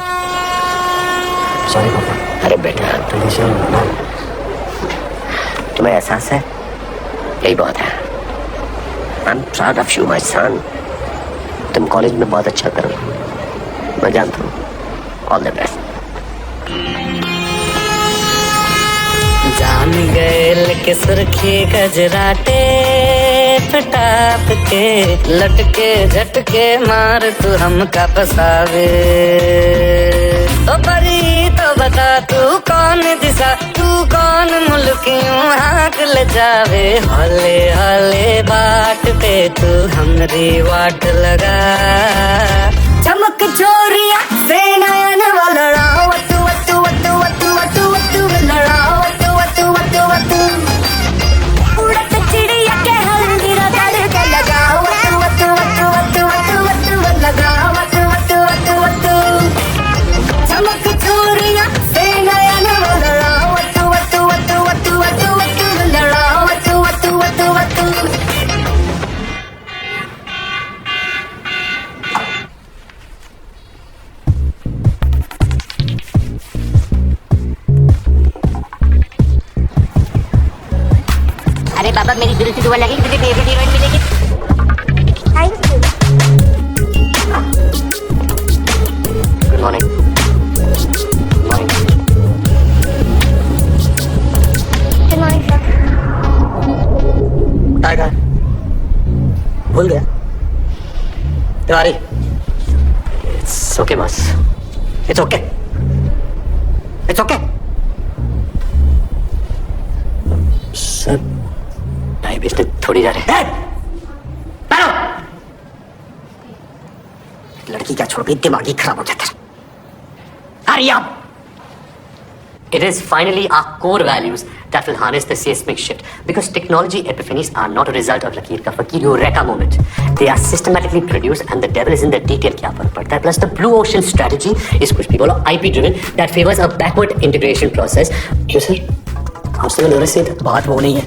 [SPEAKER 7] सॉरी पापा।
[SPEAKER 1] अरे बेटा, तुम्हें एहसास है? यही बहुत है। I'm proud of you, my son. तुम कॉलेज में बहुत अच्छा करो, मैं जानता हूँ. All the best.
[SPEAKER 8] जान गए के सुर्खी गजराटे पटाप के लटके झटके मार तू हमका फसावे. ओ परी तो बता तू कौन दिशा, तू कौन मुल्क यूं हाक ले जावे. हले हले बाट पे तू हमरी वाट लगा. चमक छोरिया से नयन वाला वतु वतु वतु वतु वतु वतु लड़ा वतु वतु वतु वतु. उड़त चिड़िया के हल्दीरा गले के लगा वतु वतु वतु वतु वतु वतु लगा वतु वतु वतु वतु. चमक छोरिया से नयन वाला वतु वतु वतु वतु वतु वतु लड़ा वतु वतु वतु वतु.
[SPEAKER 6] अरे बाबा, मेरी दिल से दुआ लगी, तुझे फेवरेट हीरोइन मिलेगी.
[SPEAKER 4] Thank you.
[SPEAKER 1] Good morning. Morning.
[SPEAKER 4] Good morning sir.
[SPEAKER 1] Tiger. भूल गया. Tiwari. It's okay, boss. It's okay. It's okay. Sir, time waste थोड़ी जा रहे हैं. लड़की क्या छोड़ गई, दिमाग ही खराब हो जाता है. Hurry up! It is finally our core values that will harness the seismic shift, because technology epiphanies are not a result of Lakeer ka Fakir Eureka moment. They are systematically produced, and the devil is in the detail. क्या फर्क पड़ता है? Plus the blue ocean strategy is कुछ भी बोलो IP driven that favors a backward integration process. क्यों sir? आपसे मैं नोटिस नहीं था. बात वो नहीं है.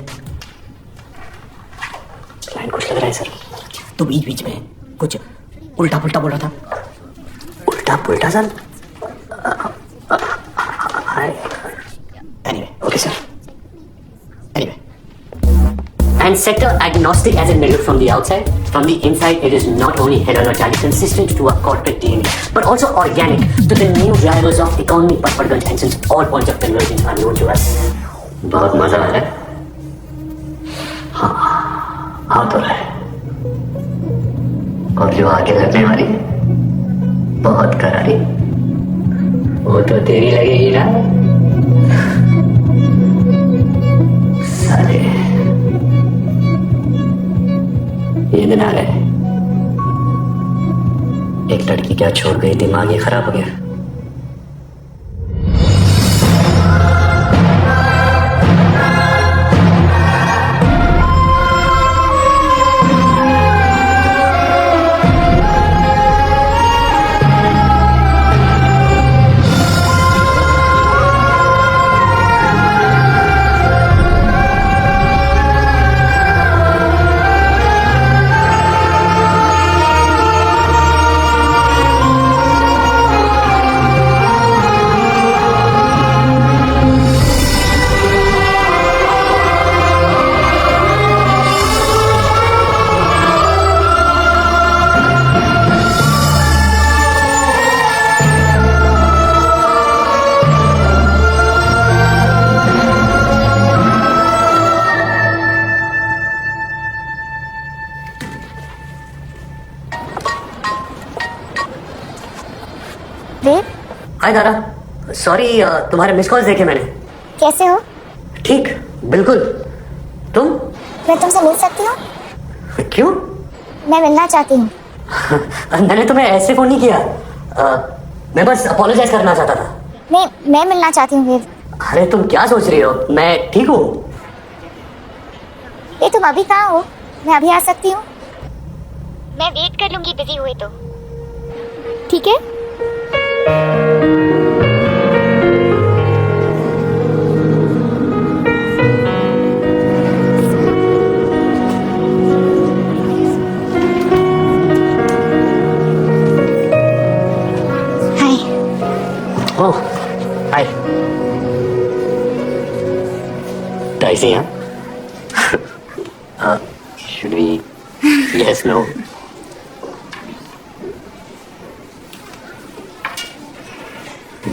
[SPEAKER 1] क्लाइंट कुछ लग रहा है सर. तो बीच बीच में कुछ उल्टा पुल्टा बोल रहा था. उल्टा पुल्टा sir? Anyway, okay sir. Anyway. And sector agnostic as in measured from the outside, from the inside it is not only heterogeneity consistent to our corporate DNA, but also organic to the new drivers of economy, Patparganj, and since all points of convergence are known to us. बहुत मजा आ रहा है. हाँ, आ तो रहा है. और जो आगे लगने वाली बहुत करारी, वो तो तेरी लगेगी ना साले. ये दिन आ गए. एक लड़की क्या छोड़ गई, दिमाग ही खराब हो गया. हाय दादा, सॉरी तुम्हारे मिस कॉल्स देखे मैंने.
[SPEAKER 4] कैसे हो?
[SPEAKER 1] ठीक, बिल्कुल. तुम?
[SPEAKER 4] मैं तुमसे मिल सकती हूँ?
[SPEAKER 1] क्यों?
[SPEAKER 4] मैं मिलना चाहती हूँ.
[SPEAKER 1] मैंने तुम्हें ऐसे फोन नहीं किया. मैं बस अपोलोजाइज करना चाहता था.
[SPEAKER 4] नहीं, मैं मिलना चाहती हूँ वेद.
[SPEAKER 1] अरे तुम क्या सोच रही हो, मैं ठीक हूँ.
[SPEAKER 4] ये तुम अभी कहाँ हो? मैं अभी आ सकती हूँ? मैं वेट कर लूंगी बिजी हुई तो. ठीक है?
[SPEAKER 1] Oh, hi. Dicey, huh? Should we Yes, no.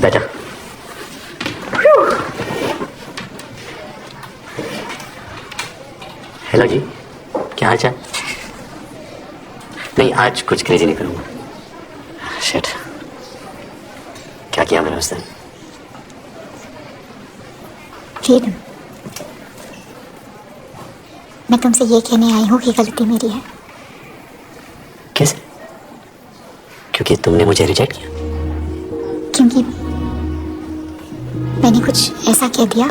[SPEAKER 1] Better. Hello जी, क्या हाल चाल? नहीं, आज कुछ क्रेजी नहीं करूँगा. शिट, क्या किया मैंने उस दिन?
[SPEAKER 2] फ्रीडम. मैं तुमसे ये कहने आई हूँ कि गलती मेरी है.
[SPEAKER 1] कैसे? क्योंकि तुमने मुझे रिजेक्ट किया?
[SPEAKER 2] क्योंकि मैंने कुछ ऐसा कह दिया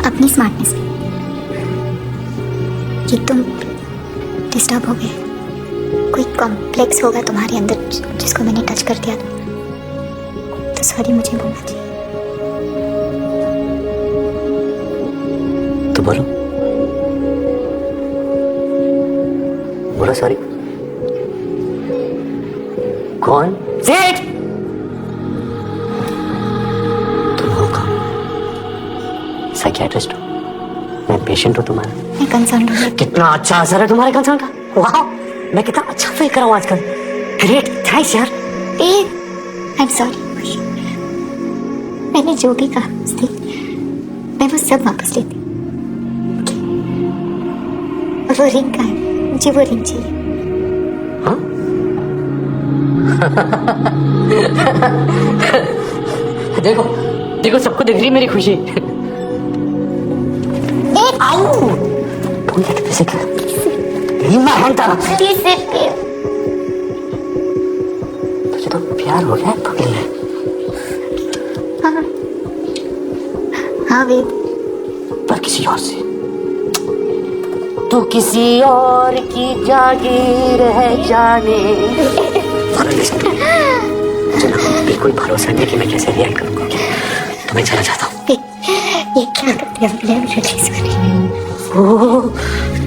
[SPEAKER 2] अपनी स्मार्टनेस में कि तुम डिस्टर्ब हो गए. कोई कॉम्प्लेक्स होगा तुम्हारे अंदर जिसको मैंने टच कर दिया. तो सॉरी मुझे बोलना चाहिए.
[SPEAKER 1] तो बोलो, बोलो सॉरी. कौन? सेठ! तुम हो कौन? साइकियाट्रिस्ट हो? मैं पेशेंट हूँ तुम्हारा.
[SPEAKER 2] मैं कंसर्न हूँ.
[SPEAKER 1] कितना अच्छा असर है तुम्हारे कंसर्न का. वाह, मैं कितना अच्छा फील कर रहा हूँ आजकल. ग्रेट, थैंक्स यार.
[SPEAKER 2] I am sorry. मैंने जो भी कहा उस दिन मैं वो सब वापस लेती. और वो रिंग का है, मुझे वो रिंग चाहिए.
[SPEAKER 1] हाँ? देखो देखो, सबको दिख रही है मेरी खुशी. आऊ, तुम कैसे कर? मैं हंता. तुझे तो प्यार हो गया पगली.
[SPEAKER 2] हाँ हाँ वेद.
[SPEAKER 1] पर किसी और से. तू किसी और की जागीर है जाने. मुझे ना बिल्कुल भरोसा नहीं कि मैं कैसे रिएक्ट करूंगा. तो मैं चला जाता हूँ.
[SPEAKER 2] ये क्या करते हैं?
[SPEAKER 1] ओह,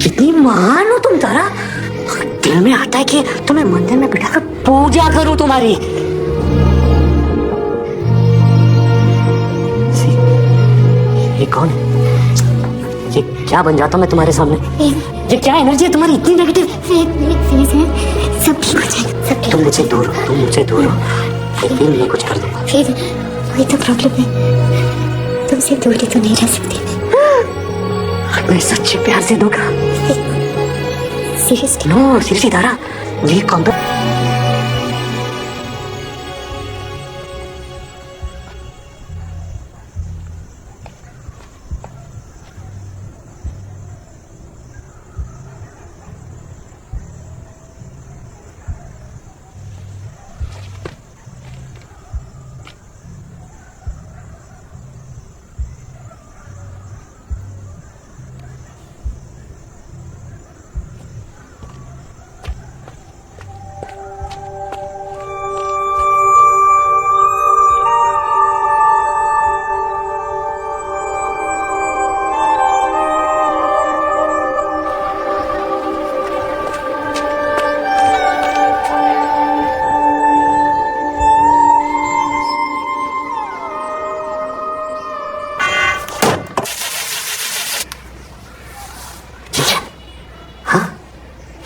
[SPEAKER 1] कितनी महान हो तुम तारा. दिल में आता है कि तुम्हें मंदिर में बिठाकर पूजा करूं तुम्हारी. ये कौन है? ये क्या बन जाता हूं मैं तुम्हारे सामने? ये क्या एनर्जी है तुम्हारी इतनी नेगेटिव?
[SPEAKER 2] सब ठीक हो जाएगा.
[SPEAKER 1] तुम मुझसे दूर हो, तुम मुझसे दूर हो. फिर मैं कुछ कर दूंगा.
[SPEAKER 2] फिर वही तो प्रॉब्लम है. तुमसे दूरी तो नहीं रह सकती.
[SPEAKER 1] मैं सच्चे प्यार से दूंगा.
[SPEAKER 2] सीरियसली?
[SPEAKER 1] नो सीरियसली तारा, ये कॉम्प्लेक्स.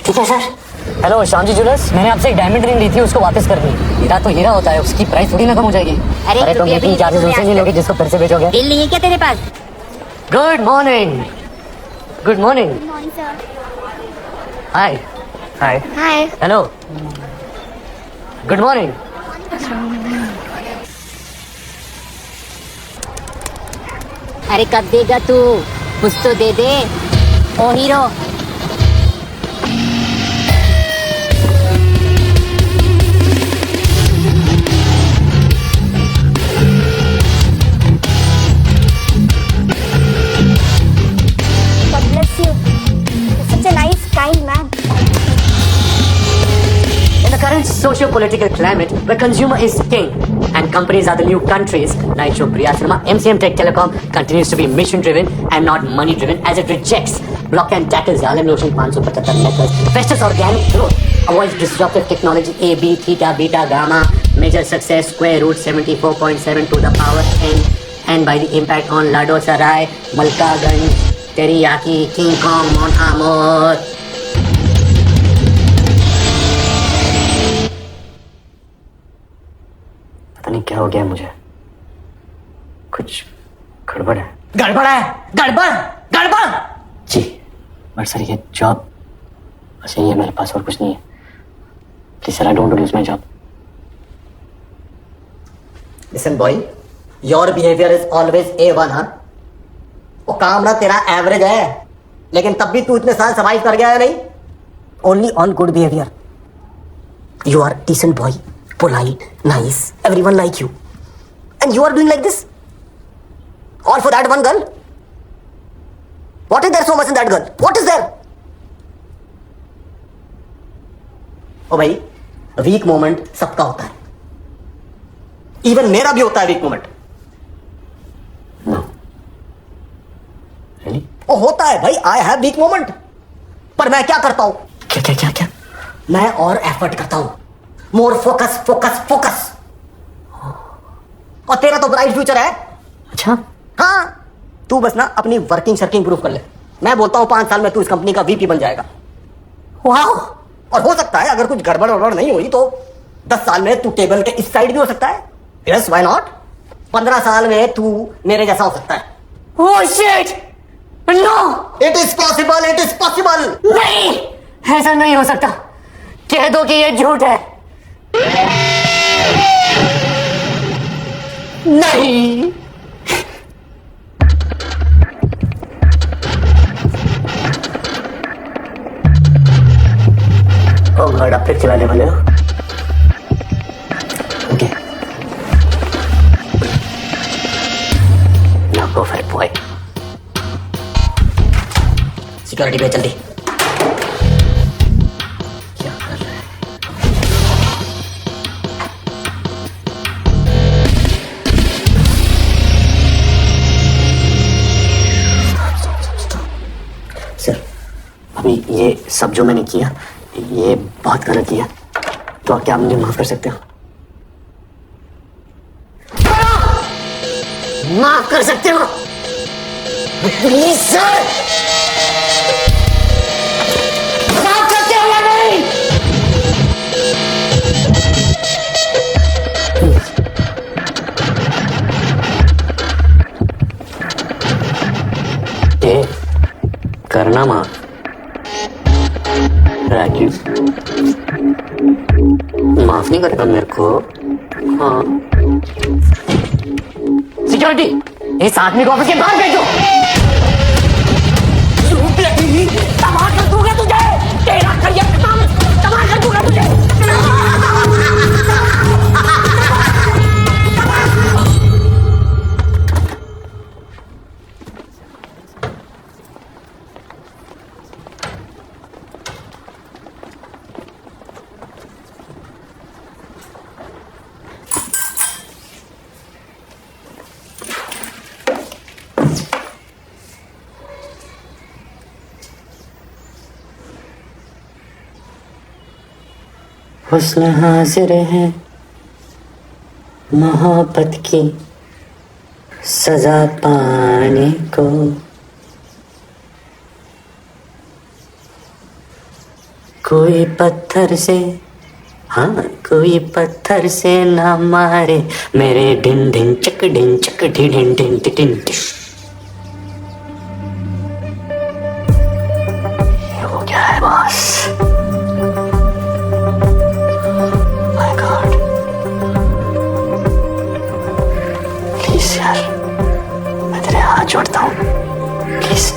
[SPEAKER 1] ठीक है सर. हेलो श्यामजी ज्वेलर्स, मैंने आपसे एक डायमंड रिंग ली थी, उसको वापस करनी. हीरा तो हीरा होता है, उसकी प्राइस थोड़ी ना कम हो जाएगी. अरे तो मेकिंग चार्जेस उनसे नहीं लोगे जिसको फिर से बेचोगे.
[SPEAKER 6] बिल नहीं है क्या तेरे पास?
[SPEAKER 1] Good morning. Good morning. Hi. Hi.
[SPEAKER 2] Hi.
[SPEAKER 1] Hello. Good morning.
[SPEAKER 6] अरे कब देगा तू? कुछ तो दे दे. ओ hero.
[SPEAKER 1] Current socio-political climate where consumer is king and companies are the new countries, Night Show Priya Cinema, MCM Tech Telecom continues to be mission driven and not money driven as it rejects block and tackle Xylem Lotion 575 methods, festers organic growth, avoids disruptive technology A, B, theta, beta, gamma, measure success square root 74.7 to the power n and by the impact on Lado Sarai, Malkaganj, Teriyaki, King Kong, Mount Amor.
[SPEAKER 7] क्या हो गया मुझे? कुछ गड़बड़ है।
[SPEAKER 6] गड़बड़ है? गड़बड़ गड़बड़।
[SPEAKER 7] जी बट सर ये जॉब बस यही है मेरे पास और कुछ नहीं है। Please sir I don't lose my job.
[SPEAKER 6] Listen boy, your behaviour is always A1 हाँ। वो काम ना तेरा एवरेज है, लेकिन तब भी तू इतने साल सर्वाइव कर गया है नहीं? Only on good behaviour. You are decent boy, polite, nice, everyone like you, and you are doing like this all for that one girl. What is there so much in that girl? What is there? ओ भाई, weak moment सबका होता है, even मेरा भी होता है week moment.
[SPEAKER 7] Really?
[SPEAKER 6] ओ होता है भाई, आई हैव वीक मोमेंट। पर मैं क्या करता हूं?
[SPEAKER 7] क्या क्या क्या क्या?
[SPEAKER 6] मैं और एफर्ट करता हूं, मोर फोकस फोकस फोकस। और तेरा तो ब्राइट फ्यूचर है।
[SPEAKER 7] अच्छा
[SPEAKER 6] हाँ, तू बस ना अपनी वर्किंग शर्किंग प्रूव कर ले। मैं बोलता हूं 5 साल में तू इस कंपनी का VP बन जाएगा। वाह! और हो सकता है अगर कुछ गड़बड़ वड़बड़ नहीं हुई तो 10 साल में तू टेबल के इस साइड भी हो सकता है। Yes, why not? 15 साल में तू मेरे जैसा हो सकता है।
[SPEAKER 1] Oh shit! No!
[SPEAKER 6] It is possible, it is possible.
[SPEAKER 1] नहीं! ऐसा नहीं हो सकता। कह दो कि ये झूठ है। नहीं!
[SPEAKER 7] ओ गॉड, आप फिर चलाने वाले हो? Okay now go for it boy.
[SPEAKER 6] Security पे जल्दी।
[SPEAKER 7] क्या कर रहे हैं? सर अभी ये सब जो मैंने किया ये बहुत गलत किया, तो क्या आप मुझे माफ कर सकते हो?
[SPEAKER 6] माफ कर सकते हो? प्लीज सर, माफ करते हो या नहीं?
[SPEAKER 7] ए, करना माफ। राजू माफ नहीं करेगा मेरे को? हाँ।
[SPEAKER 1] सिक्योरिटी, इस आदमी को ऑफिस के बाहर भेजो। तबाह कर दूंगा तुझे। तेरा करियर तबाह कर दूंगा तुझे।
[SPEAKER 7] हुस्न हाजिर है मोहब्बत की सजा पाने को, कोई पत्थर से, हाँ कोई पत्थर से ना मारे मेरे ढिन ढिन चक ढिन चक ढिन ढिन ढिन ढिन। ये हो गया है बॉस। माय गॉड, प्लीज यार मैं तेरे हाथ जोड़ता हूँ, प्लीज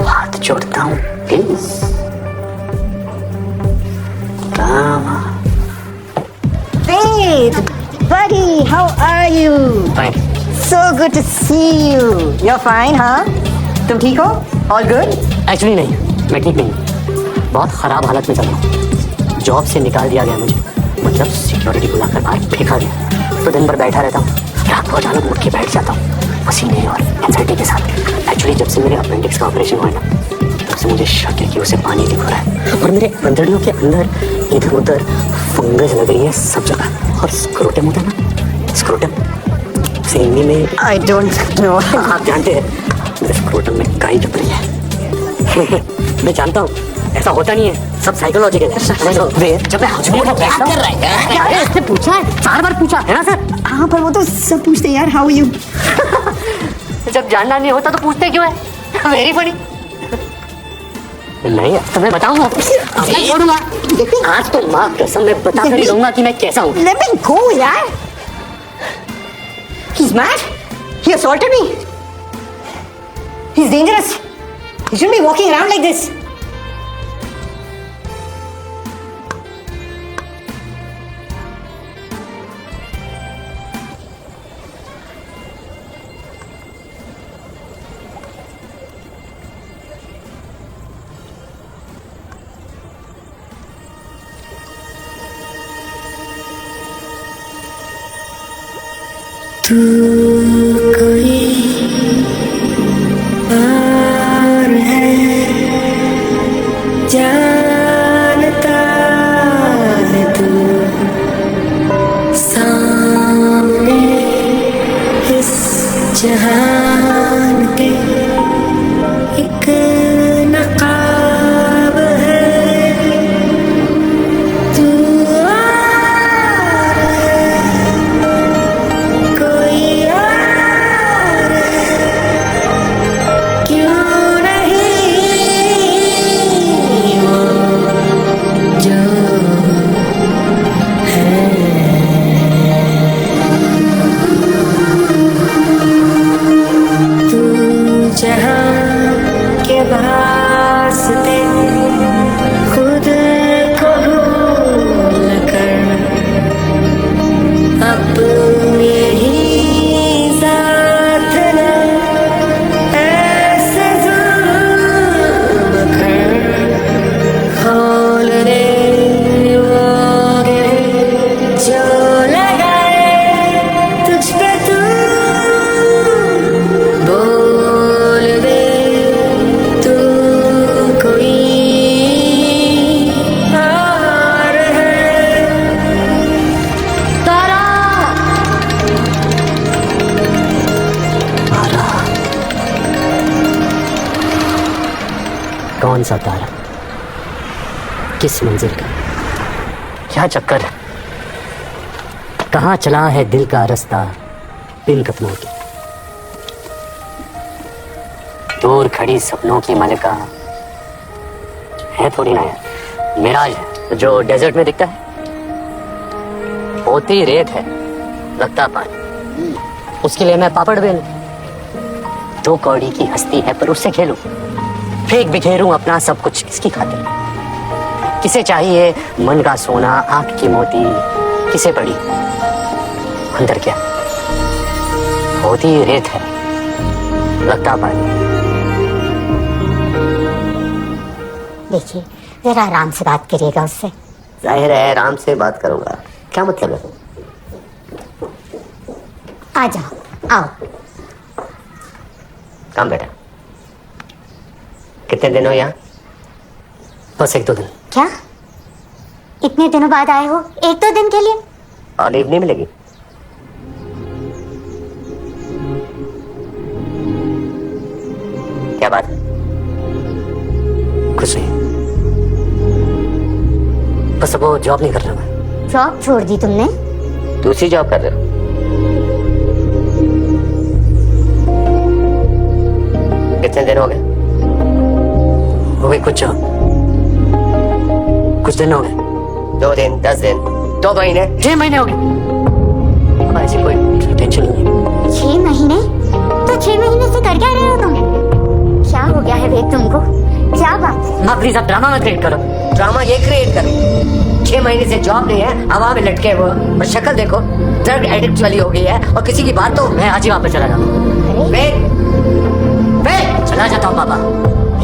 [SPEAKER 7] हाथ जोड़ता हूँ please.
[SPEAKER 6] Wait, buddy, how are you?
[SPEAKER 7] Fine.
[SPEAKER 6] So good to see you. You're fine, हाँ? तुम ठीक हो? All good?
[SPEAKER 7] एक्चुअली नहीं, मैं ठीक नहीं, बहुत खराब हालत में चल रहा हूँ। जॉब से निकाल दिया गया मुझे, मतलब सिक्योरिटी बुलाकर बाहर फेंका गया। तो दिन भर बैठा रहता हूँ, रात को अचानक उठ के बैठ जाता हूँ पसीने और एंजाइटी के साथ। एक्चुअली जब से मेरे अपेंडिक्स का ऑपरेशन हुआ ना, तब से मुझे शक है कि उसे पानी लीक हो रहा है और मेरे अंदड़ियों के अंदर इधर उधर फंगस लग रही है सब जगह। और स्क्रोटम होता है ना, स्क्रोटम से हिंदी में
[SPEAKER 6] I don't know.
[SPEAKER 7] आप जानते हैं मेरे स्क्रोटम में काई जम रही है। मैं जानता हूँ ऐसा होता नहीं है, सब साइकोलॉजिकल है। जब मैं आजकल को बैठता हूँ, अरे इसने पूछा है, 4 बार पूछा है ना सर?
[SPEAKER 5] हाँ पर वो तो सब पूछते हैं यार, हाउ यू।
[SPEAKER 7] जब जानना नहीं होता तो पूछते क्यों है? Very funny. नहीं तो मैं बताऊंगा, अब नहीं छोड़ूंगा। आज तो माँ कसम मैं बता कर ही रहूंगा कि मैं कैसा हूँ।
[SPEAKER 5] Let me go यार। He's mad. He assaulted me. He's dangerous. He shouldn't be walking around like this.
[SPEAKER 8] तू कोई और है, जानता है तू सामने इस जहान के एक नकाब है। तू और है, कोई और है, क्यों नहीं वो जो है। तू जहाँ के वास्ते खुद को भूल कर अपने ही साथ न ऐसे जुल्म कर। खोल दे वो गिरे जो लगाए तुझ पे तू, बोल दे तू कोई और है। तारा
[SPEAKER 7] कौन सा तारा, किस मंजिल का, क्या चक्कर है, कहाँ चला है दिल का रास्ता बिन कदमों के। दूर खड़ी सपनों की मलिका है थोड़ी ना यार, मिराज है जो डेजर्ट में दिखता है। होती रेत है, लगता पानी, उसके लिए मैं पापड़ बेलूं। 2 कौड़ी की हस्ती है पर उससे खेलूं, फेंक बिखेरूं अपना सब कुछ किसकी खातिर। किसे चाहिए मन का सोना, आंख की मोती, किसे पड़ी अंदर क्या, होती रेत है, लगता पानी।
[SPEAKER 6] देखिए जरा आराम से बात करिएगा उससे।
[SPEAKER 1] जाहिर है आराम से बात करूंगा, क्या मतलब है?
[SPEAKER 6] आ जाओ, आओ।
[SPEAKER 1] काम बेटा, कितने दिन हो यहाँ?
[SPEAKER 7] बस 1-2 दिन।
[SPEAKER 6] क्या इतने दिनों बाद आए हो? 1-2 दिन के लिए?
[SPEAKER 1] और लीव नहीं मिलेगी? क्या बात है?
[SPEAKER 7] कुछ नहीं, बस अब वो जॉब नहीं कर रहा मैं।
[SPEAKER 6] जॉब छोड़ दी तुमने?
[SPEAKER 1] दूसरी जॉब कर रहे हो? कितने दिन हो गए?
[SPEAKER 7] हो गए कुछ दिन हो गए।
[SPEAKER 1] 2 दिन, 10 दिन, 2 महीने,
[SPEAKER 7] 6 महीने हो गए। ऐसी कोई टेंशन नहीं है।
[SPEAKER 6] 6 महीने? तो 6 महीने से कर क्या रहे हो तुम? क्या हो गया है वेद तुमको? क्या बात है?
[SPEAKER 7] माँ प्लीज आप ड्रामा मत क्रिएट करो।
[SPEAKER 1] ड्रामा ये क्रिएट कर। 6 महीने से जॉब नहीं है, हवा में लटके वो, और शक्ल देखो ड्रग एडिक्ट वाली हो गई है, और किसी की बात तो
[SPEAKER 7] मैं आज ही वापस चला जाऊँ। चला जाता हूँ पापा,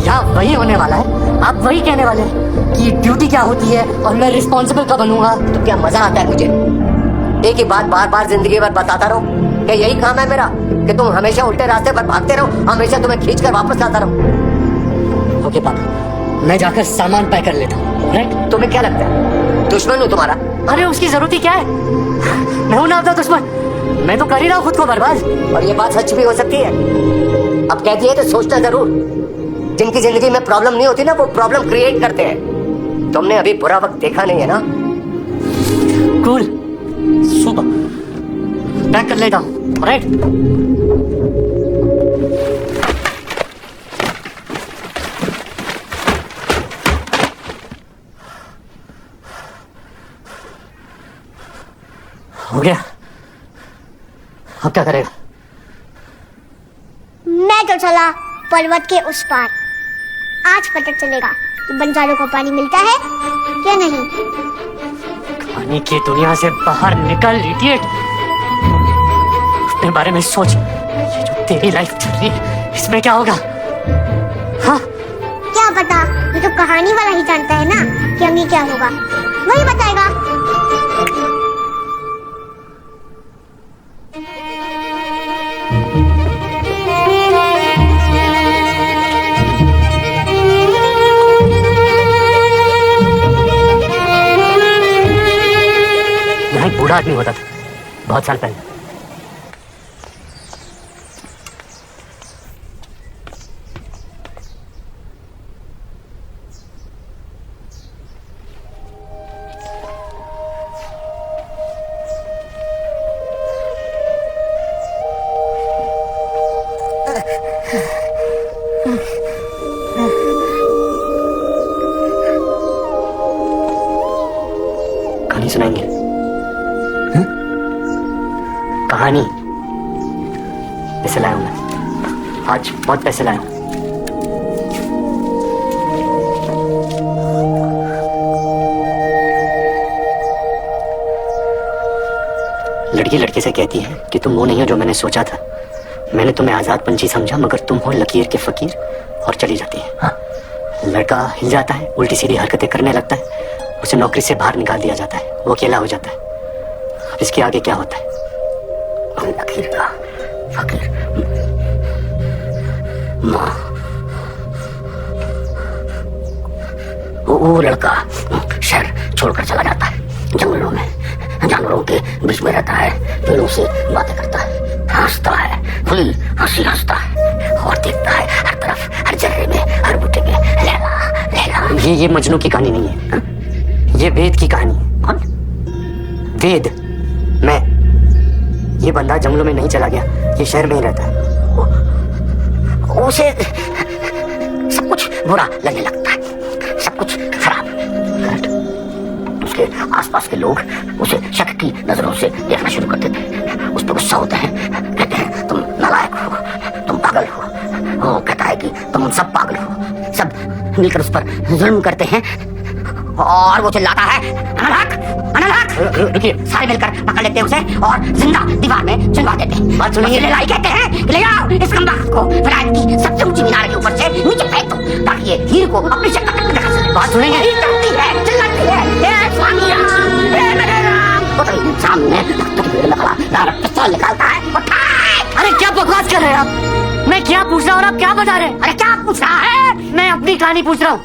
[SPEAKER 7] यहाँ वही होने वाला है। आप वही कहने वाले हैं कि ड्यूटी क्या होती है और मैं रिस्पॉन्सिबल कब बनूंगा।
[SPEAKER 1] तो क्या मजा आता है मुझे एक ही बात बार बार जिंदगी भर बताता रहूं? क्या यही काम है मेरा कि तुम हमेशा उल्टे रास्ते पर भागते रहो, हमेशा तुम्हें खींच कर वापस लाता रहूं?
[SPEAKER 7] ओके पापा, मैं जाकर सामान पैक कर लेता हूँ। राइट?
[SPEAKER 1] तुम्हें क्या लगता है दुश्मन हूँ तुम्हारा?
[SPEAKER 7] अरे उसकी जरूरत ही क्या है, मैं हूं ना आपका दुश्मन। मैं तो कर ही रहा हूँ खुद को बर्बाद।
[SPEAKER 1] और ये बात सच भी हो सकती है। अब कहती है तो सोचना जरूर। जिनकी जिंदगी में प्रॉब्लम नहीं होती ना, वो प्रॉब्लम क्रिएट करते हैं। तुमने अभी बुरा वक्त देखा नहीं है ना?
[SPEAKER 7] कूल, सुपर, पैक कर लेता हूँ, राइट? हो गया, अब क्या करेगा?
[SPEAKER 4] मैं तो चला पर्वत के उस पार। आज पता चलेगा कि बंजारों को पानी मिलता है या नहीं।
[SPEAKER 7] पानी की दुनिया से बाहर निकल, इडियट। अपने बारे में सोच। ये जो तेरी लाइफ चल रही है, इसमें क्या होगा? हाँ,
[SPEAKER 4] क्या पता, ये तो कहानी वाला ही जानता है ना कि हमें क्या होगा, वही बताएगा।
[SPEAKER 7] यहाँ एक बूढ़ा आदमी होता था बहुत साल पहले। कहानी सुनाएंगे? कहानी? पैसे लाया हूं मैं, आज बहुत पैसे लाया हूं। लड़की लड़के से कहती है कि तुम वो नहीं हो जो मैंने सोचा था। मैंने तुम्हें आजाद पंछी समझा, मगर तुम हो लकीर के फकीर, और चली जाती है। हाँ? लड़का हिल जाता है, उल्टी सीधी हरकतें करने लगता है, उसे नौकरी से बाहर निकाल दिया जाता है, वो अकेला हो जाता है। अब इसके आगे क्या होता है? लकीर का फकीर, माँ, वो लड़का शहर छोड़कर चला जाता है, जंगलों में जानवरों के बीच में रहता है, पेड़ों से बातें करता है, हंसता है, खुली हंसी हंसता है, और देखता है हर तरफ, हर जगह में, हर बूटे में लैला लैला। ये मजनू की कहानी नहीं है, हा? ये वेद की कहानी है। कौन? वेद। मैं। ये बंदा जंगलों में नहीं चला गया, ये शहर में ही रहता है। उसे सब कुछ बुरा लगने लगता है, सब कुछ खराब। उसके आसपास के लोग उसे शक की नजरों से देखना शुरू कर देते हैं, उस पर गुस्सा होते हैं, कहते हैं तुम नालायक हो, तुम पागल हो। वो कहता है कि तुम सब पागल हो। सब मिलकर उस पर जुल्म करते हैं और वो चिल्लाता है, अनलहक अनलहक। रुकिए, सारे मिलकर पकड़ लेते हैं उसे और जिंदा दीवार में चिनवा देते हैं। बात सुनिए, ले लाई कहते हैं, ले आओ इस कमबख्त को विलायत की सबसे ऊंची मीनार के ऊपर से नीचे फेंक दो, ताकि ये हीर को अपनी शक्ल तक दिखा सके। बात सुनेंगे? चिल्लाती है, चिल्लाती है, ए स्वामी राम, ए मेरे राम। वो तो सामने तख्त की भीड़ में खड़ा पिस्तौल निकालता है, उठाए। अरे क्या बकवास कर रहे हैं आप? मैं क्या पूछ रहा हूँ और आप क्या बता रहे हैं? अरे क्या पूछ रहा है? मैं अपनी कहानी पूछ रहा हूँ,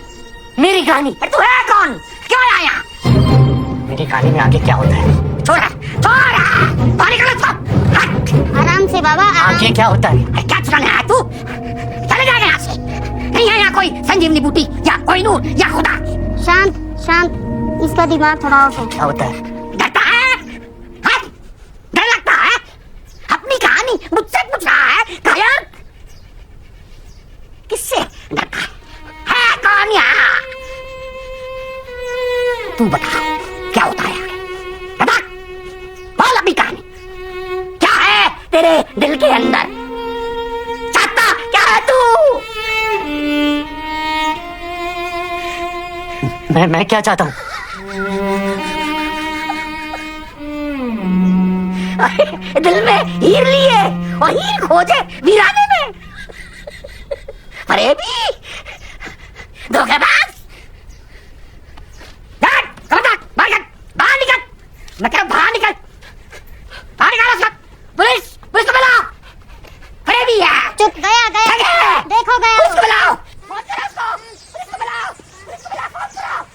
[SPEAKER 7] मेरी कहानी। तू है कौन? क्यों आया? मेरी कहानी में आगे क्या होता है? छोड़ा छोड़ा, पानी का लफ्ज़।
[SPEAKER 4] आराम से बाबा,
[SPEAKER 7] आगे क्या होता है?
[SPEAKER 6] अरे क्या चुराने आया तू? चले जाएगा यहाँ से। नहीं है यहाँ कोई संजीवनी बूटी या कोई नूर या खुदा।
[SPEAKER 4] शांत शांत, इसका दिमाग थोड़ा ऑफ है।
[SPEAKER 7] क्या होता है?
[SPEAKER 6] डरता है? हाँ? डर लगता है? अपनी कहानी मुझसे पूछ रहा है, कायर? किससे डरता है कौन यहाँ? तू बता, क्या होता है? बता, बोल अपनी कहानी। क्या है तेरे दिल के अंदर? चाहता क्या है तू?
[SPEAKER 7] मैं क्या चाहता हूँ?
[SPEAKER 6] दिल में हीर लिए और हीर खोजे वीराने में। फरेबी, धोखेबाज, बाहर निकल। मैं कह रहा हूं बाहर निकल, बाहर निकालो सब। पुलिस को बुलाओ, फरेबी है।
[SPEAKER 4] चुप, गया गया, देखो गया।
[SPEAKER 6] पुलिस को बुलाओ, फोन करो उसको, पुलिस को बुलाओ, पुलिस को बुलाओ, फोन करो।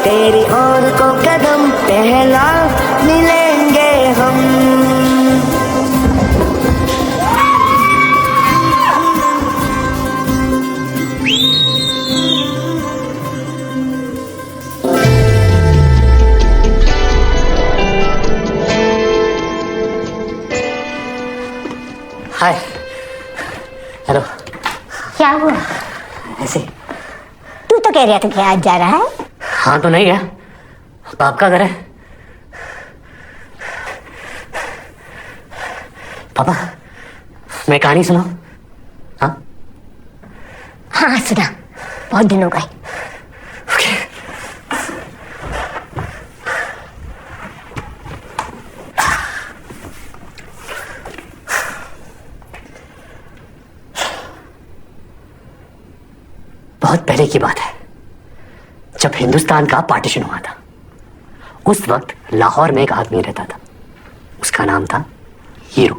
[SPEAKER 8] तेरी ओर को कदम पहला मिलेंगे हम।
[SPEAKER 7] हाय। हेलो।
[SPEAKER 4] क्या हुआ?
[SPEAKER 7] ऐसे।
[SPEAKER 4] तू तो कह रहा था कि आज जा रहा है।
[SPEAKER 7] हाँ तो नहीं गया, बाप का घर है। पापा, मैं कहानी सुनाऊं? हाँ
[SPEAKER 4] हाँ सुना, बहुत दिन हो गए।
[SPEAKER 7] बहुत पहले की बात है, जब हिंदुस्तान का पार्टीशन हुआ था। उस वक्त लाहौर में एक आदमी रहता था, उसका नाम था हीरो।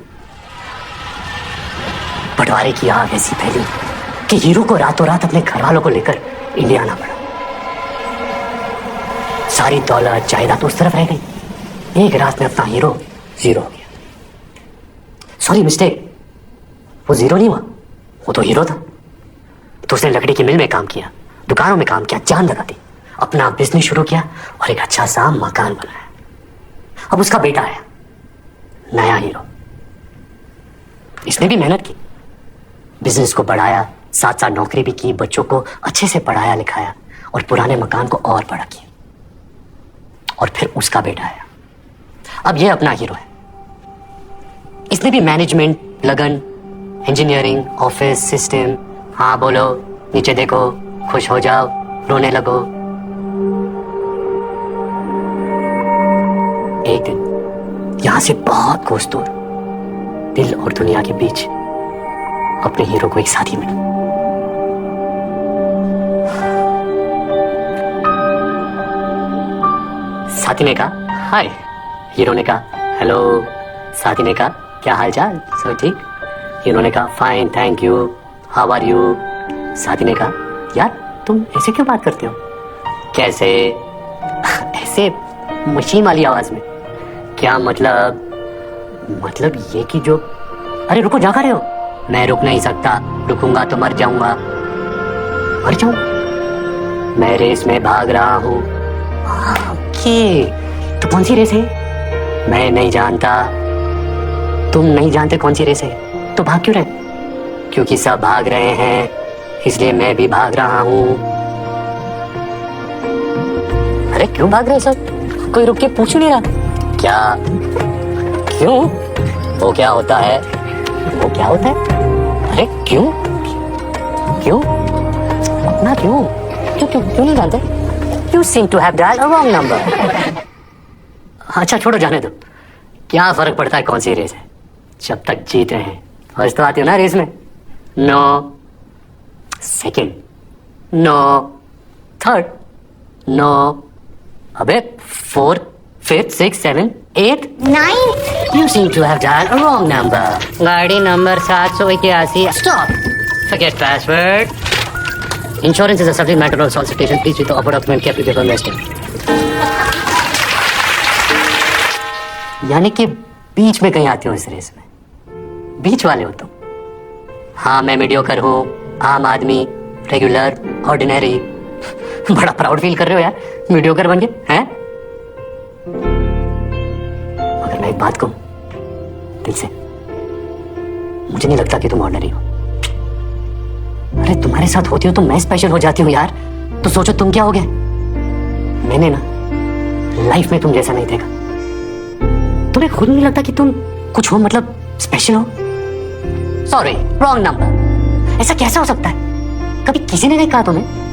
[SPEAKER 7] बंटवारे की आग ऐसी फैली कि हीरो को रातों रात अपने घर वालों को लेकर इंडिया आना पड़ा। सारी दौलत जायदाद उस तरफ रह गई। एक रात में अपना हीरो जीरो हो गया। सॉरी मिस्टेक, वो जीरो नहीं हुआ, वो तो हीरो था। तो उसने लकड़ी की मिल में काम किया, दुकानों में काम किया, जान लगा दी, अपना बिजनेस शुरू किया और एक अच्छा सा मकान बनाया। अब उसका बेटा आया, नया हीरो। इसने भी मेहनत की, बिजनेस को बढ़ाया, साथ साथ नौकरी भी की, बच्चों को अच्छे से पढ़ाया लिखाया और पुराने मकान को और बड़ा किया। और फिर उसका बेटा आया, अब ये अपना हीरो है। इसने भी मैनेजमेंट, लगन, इंजीनियरिंग, ऑफिस, सिस्टम, हाँ बोलो, नीचे देखो, खुश हो जाओ, रोने लगो। एक दिन यहां से बहुत कोस दूर, दिल और दुनिया के बीच, अपने हीरो को एक साथी मिला। साथी ने कहा हाय, हीरो ने कहा हेलो। साथी ने कहा क्या हाल चाल, सब ठीक? हीरो ने कहा fine thank you, how are you? साथी ने कहा यार तुम ऐसे क्यों बात करते हो? कैसे? ऐसे मशीन वाली आवाज में। क्या मतलब? मतलब ये कि जो, अरे रुको, जा रहे हो? मैं रुक नहीं सकता, रुकूंगा तो मर जाऊंगा। मर जाऊंगा? मैं रेस में भाग रहा हूँ। ओके, तो कौन सी रेस है? मैं नहीं जानता। तुम नहीं जानते कौन सी रेस है, तो भाग क्यों रहे? क्योंकि सब भाग रहे हैं, इसलिए मैं भी भाग रहा हूँ। अरे क्यों भाग रहे सब? कोई रुक के पूछ नहीं रहा क्या? क्यों? वो क्या होता है? वो क्या होता है? अरे क्यों? क्यों? अपना क्यों? क्यों क्यों क्यों नहीं जानते? You seem to have dialed a wrong number. अच्छा छोड़ो, जाने दो। क्या फर्क पड़ता है कौन सी रेस है, जब तक जीत रहे हैं। फर्स्ट तो आती हो ना रेस में? No. Second? No. Third? No. अबे fourth, fifth, six, seven, eight,
[SPEAKER 4] 9।
[SPEAKER 7] You seem to have dialed a wrong number. गाड़ी number 781। Stop. Forget password. Insurance is a subject matter of solicitation. Please read the offer document carefully before investing. यानी कि बीच में कहीं आते हो इस race में, बीच वाले हो तुम। हाँ मैं मीडियोकर हूँ, आम आदमी, रेगुलर, ऑर्डिनरी। बड़ा प्राउड फील कर रहे हो यार, मीडियोकर बन गए हैं। मगर मैं एक बात कहूं दिल से, मुझे नहीं लगता कि तुम ऑर्डिनरी हो। अरे तुम्हारे साथ होती हो तो मैं स्पेशल हो जाती हूँ यार। तो सोचो तुम क्या हो गए। मैंने ना लाइफ में तुम जैसा नहीं देखा। तुम्हें खुद नहीं लगता कि तुम कुछ हो, मतलब स्पेशल हो? Sorry, wrong number. ऐसा कैसा हो सकता है? कभी किसी ने नहीं कहा तुम्हें?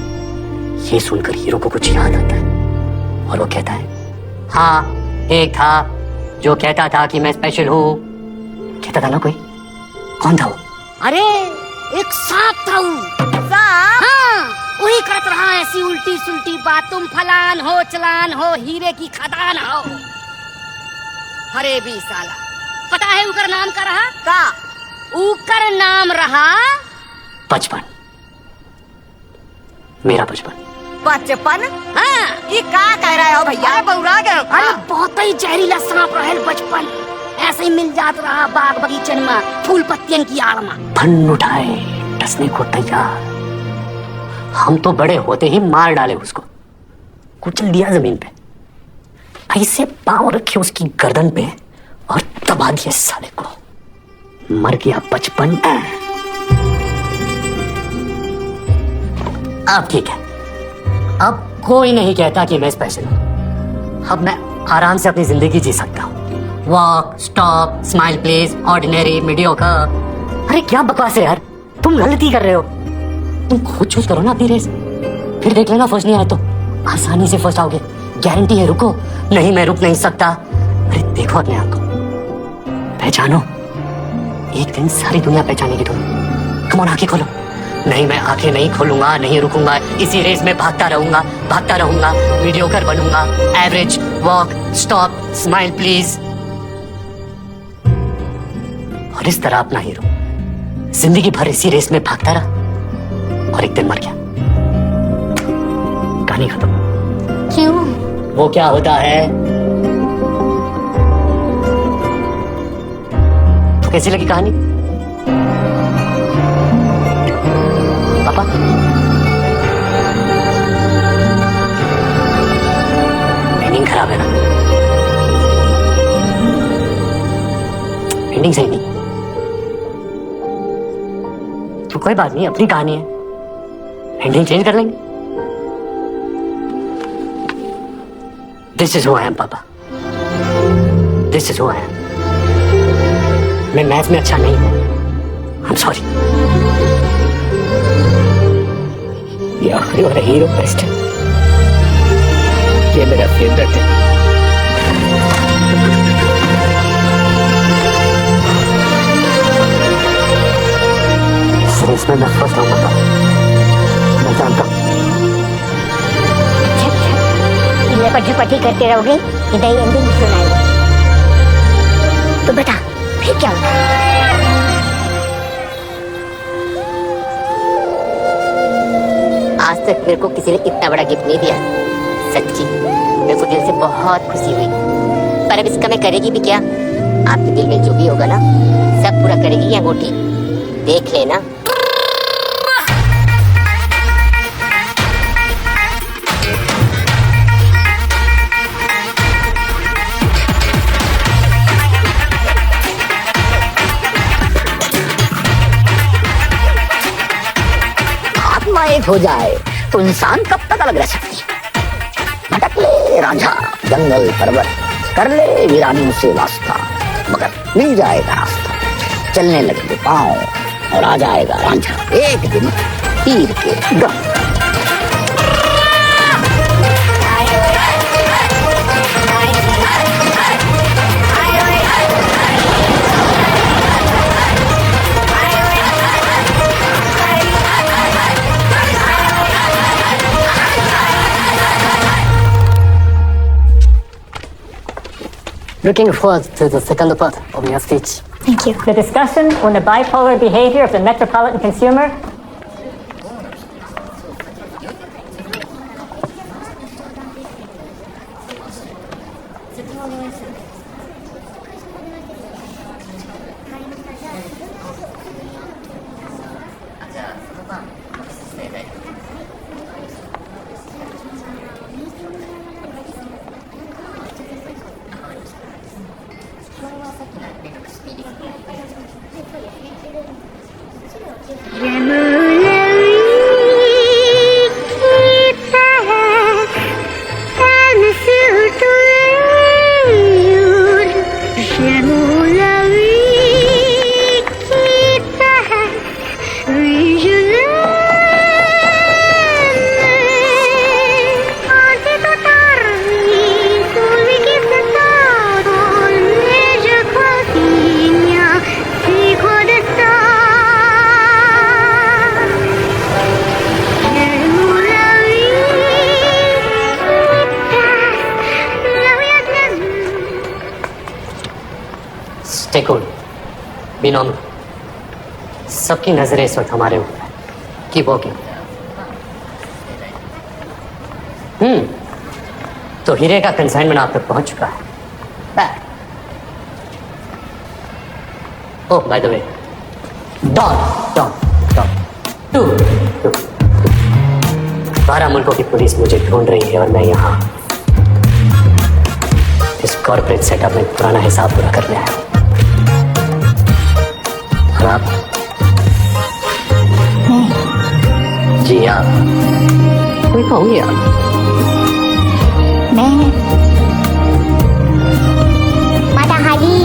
[SPEAKER 7] ये सुनकर हीरो को कुछ याद आता है और वो कहता है हाँ एक था जो कहता था कि मैं स्पेशल हूँ। कहता था ना कोई? कौन था वो?
[SPEAKER 6] अरे एक सांप था वो। हाँ, वही करत रहा ऐसी उल्टी सुल्टी बात, तुम फलान हो, चलान हो, हीरे की खदान हो। अरे भी साला, पता है उकर नाम का रहा? का उकर नाम रहा
[SPEAKER 7] बचपन। मेरा बचपन।
[SPEAKER 6] बचपन? हाँ, ये का भैया बहुरा गए। अरे बहुत ही जहरीला सांप रहल बचपन, ऐसे ही मिल जात रहा बाग बगीचन में फूल पत्तियन की आड़ में।
[SPEAKER 7] फन उठाए डसने को तैयार, हम तो बड़े होते ही मार डाले उसको, कुचल दिया जमीन पे, ऐसे पांव रखे उसकी गर्दन पे और दबा दिया साले को। मर गया बचपन। अब ठीक है, अब कोई नहीं कहता कि मैं स्पेशल हूं। अब मैं आराम से अपनी जिंदगी जी सकता हूं। Walk, stop, smile please, ordinary, mediocre. अरे क्या बकवास है यार, तुम गलती कर रहे हो। तुम खुद चूज करो ना अपनी रेस, फिर देख लेना फर्स्ट नहीं आए तो आसानी से फर्स्ट आओगे, गारंटी है। रुको, नहीं मैं रुक नहीं सकता। अरे देखो अपने आप को, पहचानो, एक दिन सारी दुनिया पहचानेगी तुम्हें। कम ऑन, आंखें खोलो। नहीं मैं आंखें नहीं खोलूंगा, नहीं रुकूंगा, इसी रेस में भागता रहूंगा, मीडियोकर बनूंगा, average, walk, stop, smile please. और इस तरह अपना हीरो जिंदगी भर इसी रेस में भागता रहा और एक दिन मर गया। कहानी खत्म।
[SPEAKER 2] क्यों?
[SPEAKER 7] वो क्या होता है? तो कैसी लगी कहानी पापा? एंडिंग खराब है ना? एंडिंग सही नहीं तो कोई बात नहीं, अपनी कहानी है, एंडिंग चेंज कर लेंगे। This is who I am, पापा। This is who I am। मैं मैथ में अच्छा नहीं हूँ। I'm sorry। You are a hero, Preston। ये मेरा फेवरेट है। इसमें मैं फर्स्ट हूँ पापा, मैं जानता हूँ।
[SPEAKER 4] पटी करते रहोगे, इधर एंडिंग सुनाएगा। तो बता फिर क्या होगा?
[SPEAKER 6] आज तक मेरे को किसी ने इतना बड़ा गिफ्ट नहीं दिया, सच्ची मेरे को दिल से बहुत खुशी हुई। पर अब इसका मैं करेगी भी क्या? आपके दिल में जो भी होगा ना, सब पूरा करेगी ये अंगूठी, देख लेना।
[SPEAKER 7] एक हो जाए तो इंसान कब तक अलग रह सकती है? भटक ले रांझा जंगल पर्वत, कर ले वीरानी से वास्ता, मगर मिल जाएगा रास्ता। चलने लगेंगे पाँव और आ जाएगा रांझा एक दिन तीर के दम।
[SPEAKER 1] Looking forward to the second part of your speech.
[SPEAKER 2] Thank you.
[SPEAKER 9] The discussion on the bipolar behavior of the metropolitan consumer.
[SPEAKER 7] Stay cool, be normal। सबकी नजरें इस वक्त हमारे ऊपर है। Keep walking। तो हीरे का कंसाइनमेंट आप तक पहुंच चुका है। Oh by the way, Don Don Don 12 मुल्कों की पुलिस मुझे ढूंढ रही है और मैं यहाँ इस कॉर्पोरेट सेटअप में पुराना हिसाब पूरा करने आया हूं। और आप? जी आप कोई कहूंगी आप?
[SPEAKER 2] मैं माता हाली,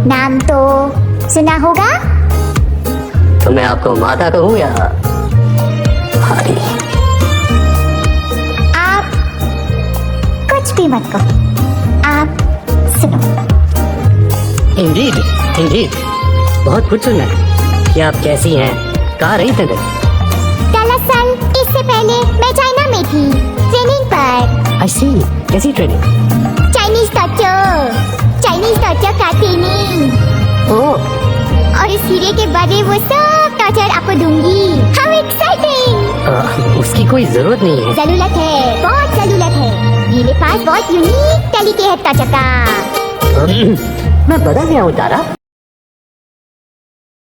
[SPEAKER 2] नाम तो सुना होगा।
[SPEAKER 7] तो मैं आपको माता कहूँ या हारी?
[SPEAKER 2] आप कुछ भी मत कहो, आप सुनो।
[SPEAKER 7] इंडीड इंडीड, बहुत कुछ सुना है कि आप कैसी हैं, कहाँ रही थे?
[SPEAKER 2] दरअसल इससे पहले मैं चाइना में थी ट्रेनिंग पर।
[SPEAKER 7] आई सी, कैसी ट्रेनिंग?
[SPEAKER 2] चाइनीज टॉर्चर का ट्रेनिंग।
[SPEAKER 7] ओह,
[SPEAKER 2] और इस हीरे के बारे वो सब टॉर्चर आपको दूंगी। How exciting!
[SPEAKER 7] उसकी कोई जरूरत नहीं है।
[SPEAKER 2] जरूरत है, बहुत जरूरत है। मेरे पास बहुत यूनिक तरीके हैं टॉर्चर का।
[SPEAKER 7] मैं बदल गया हूँ तारा।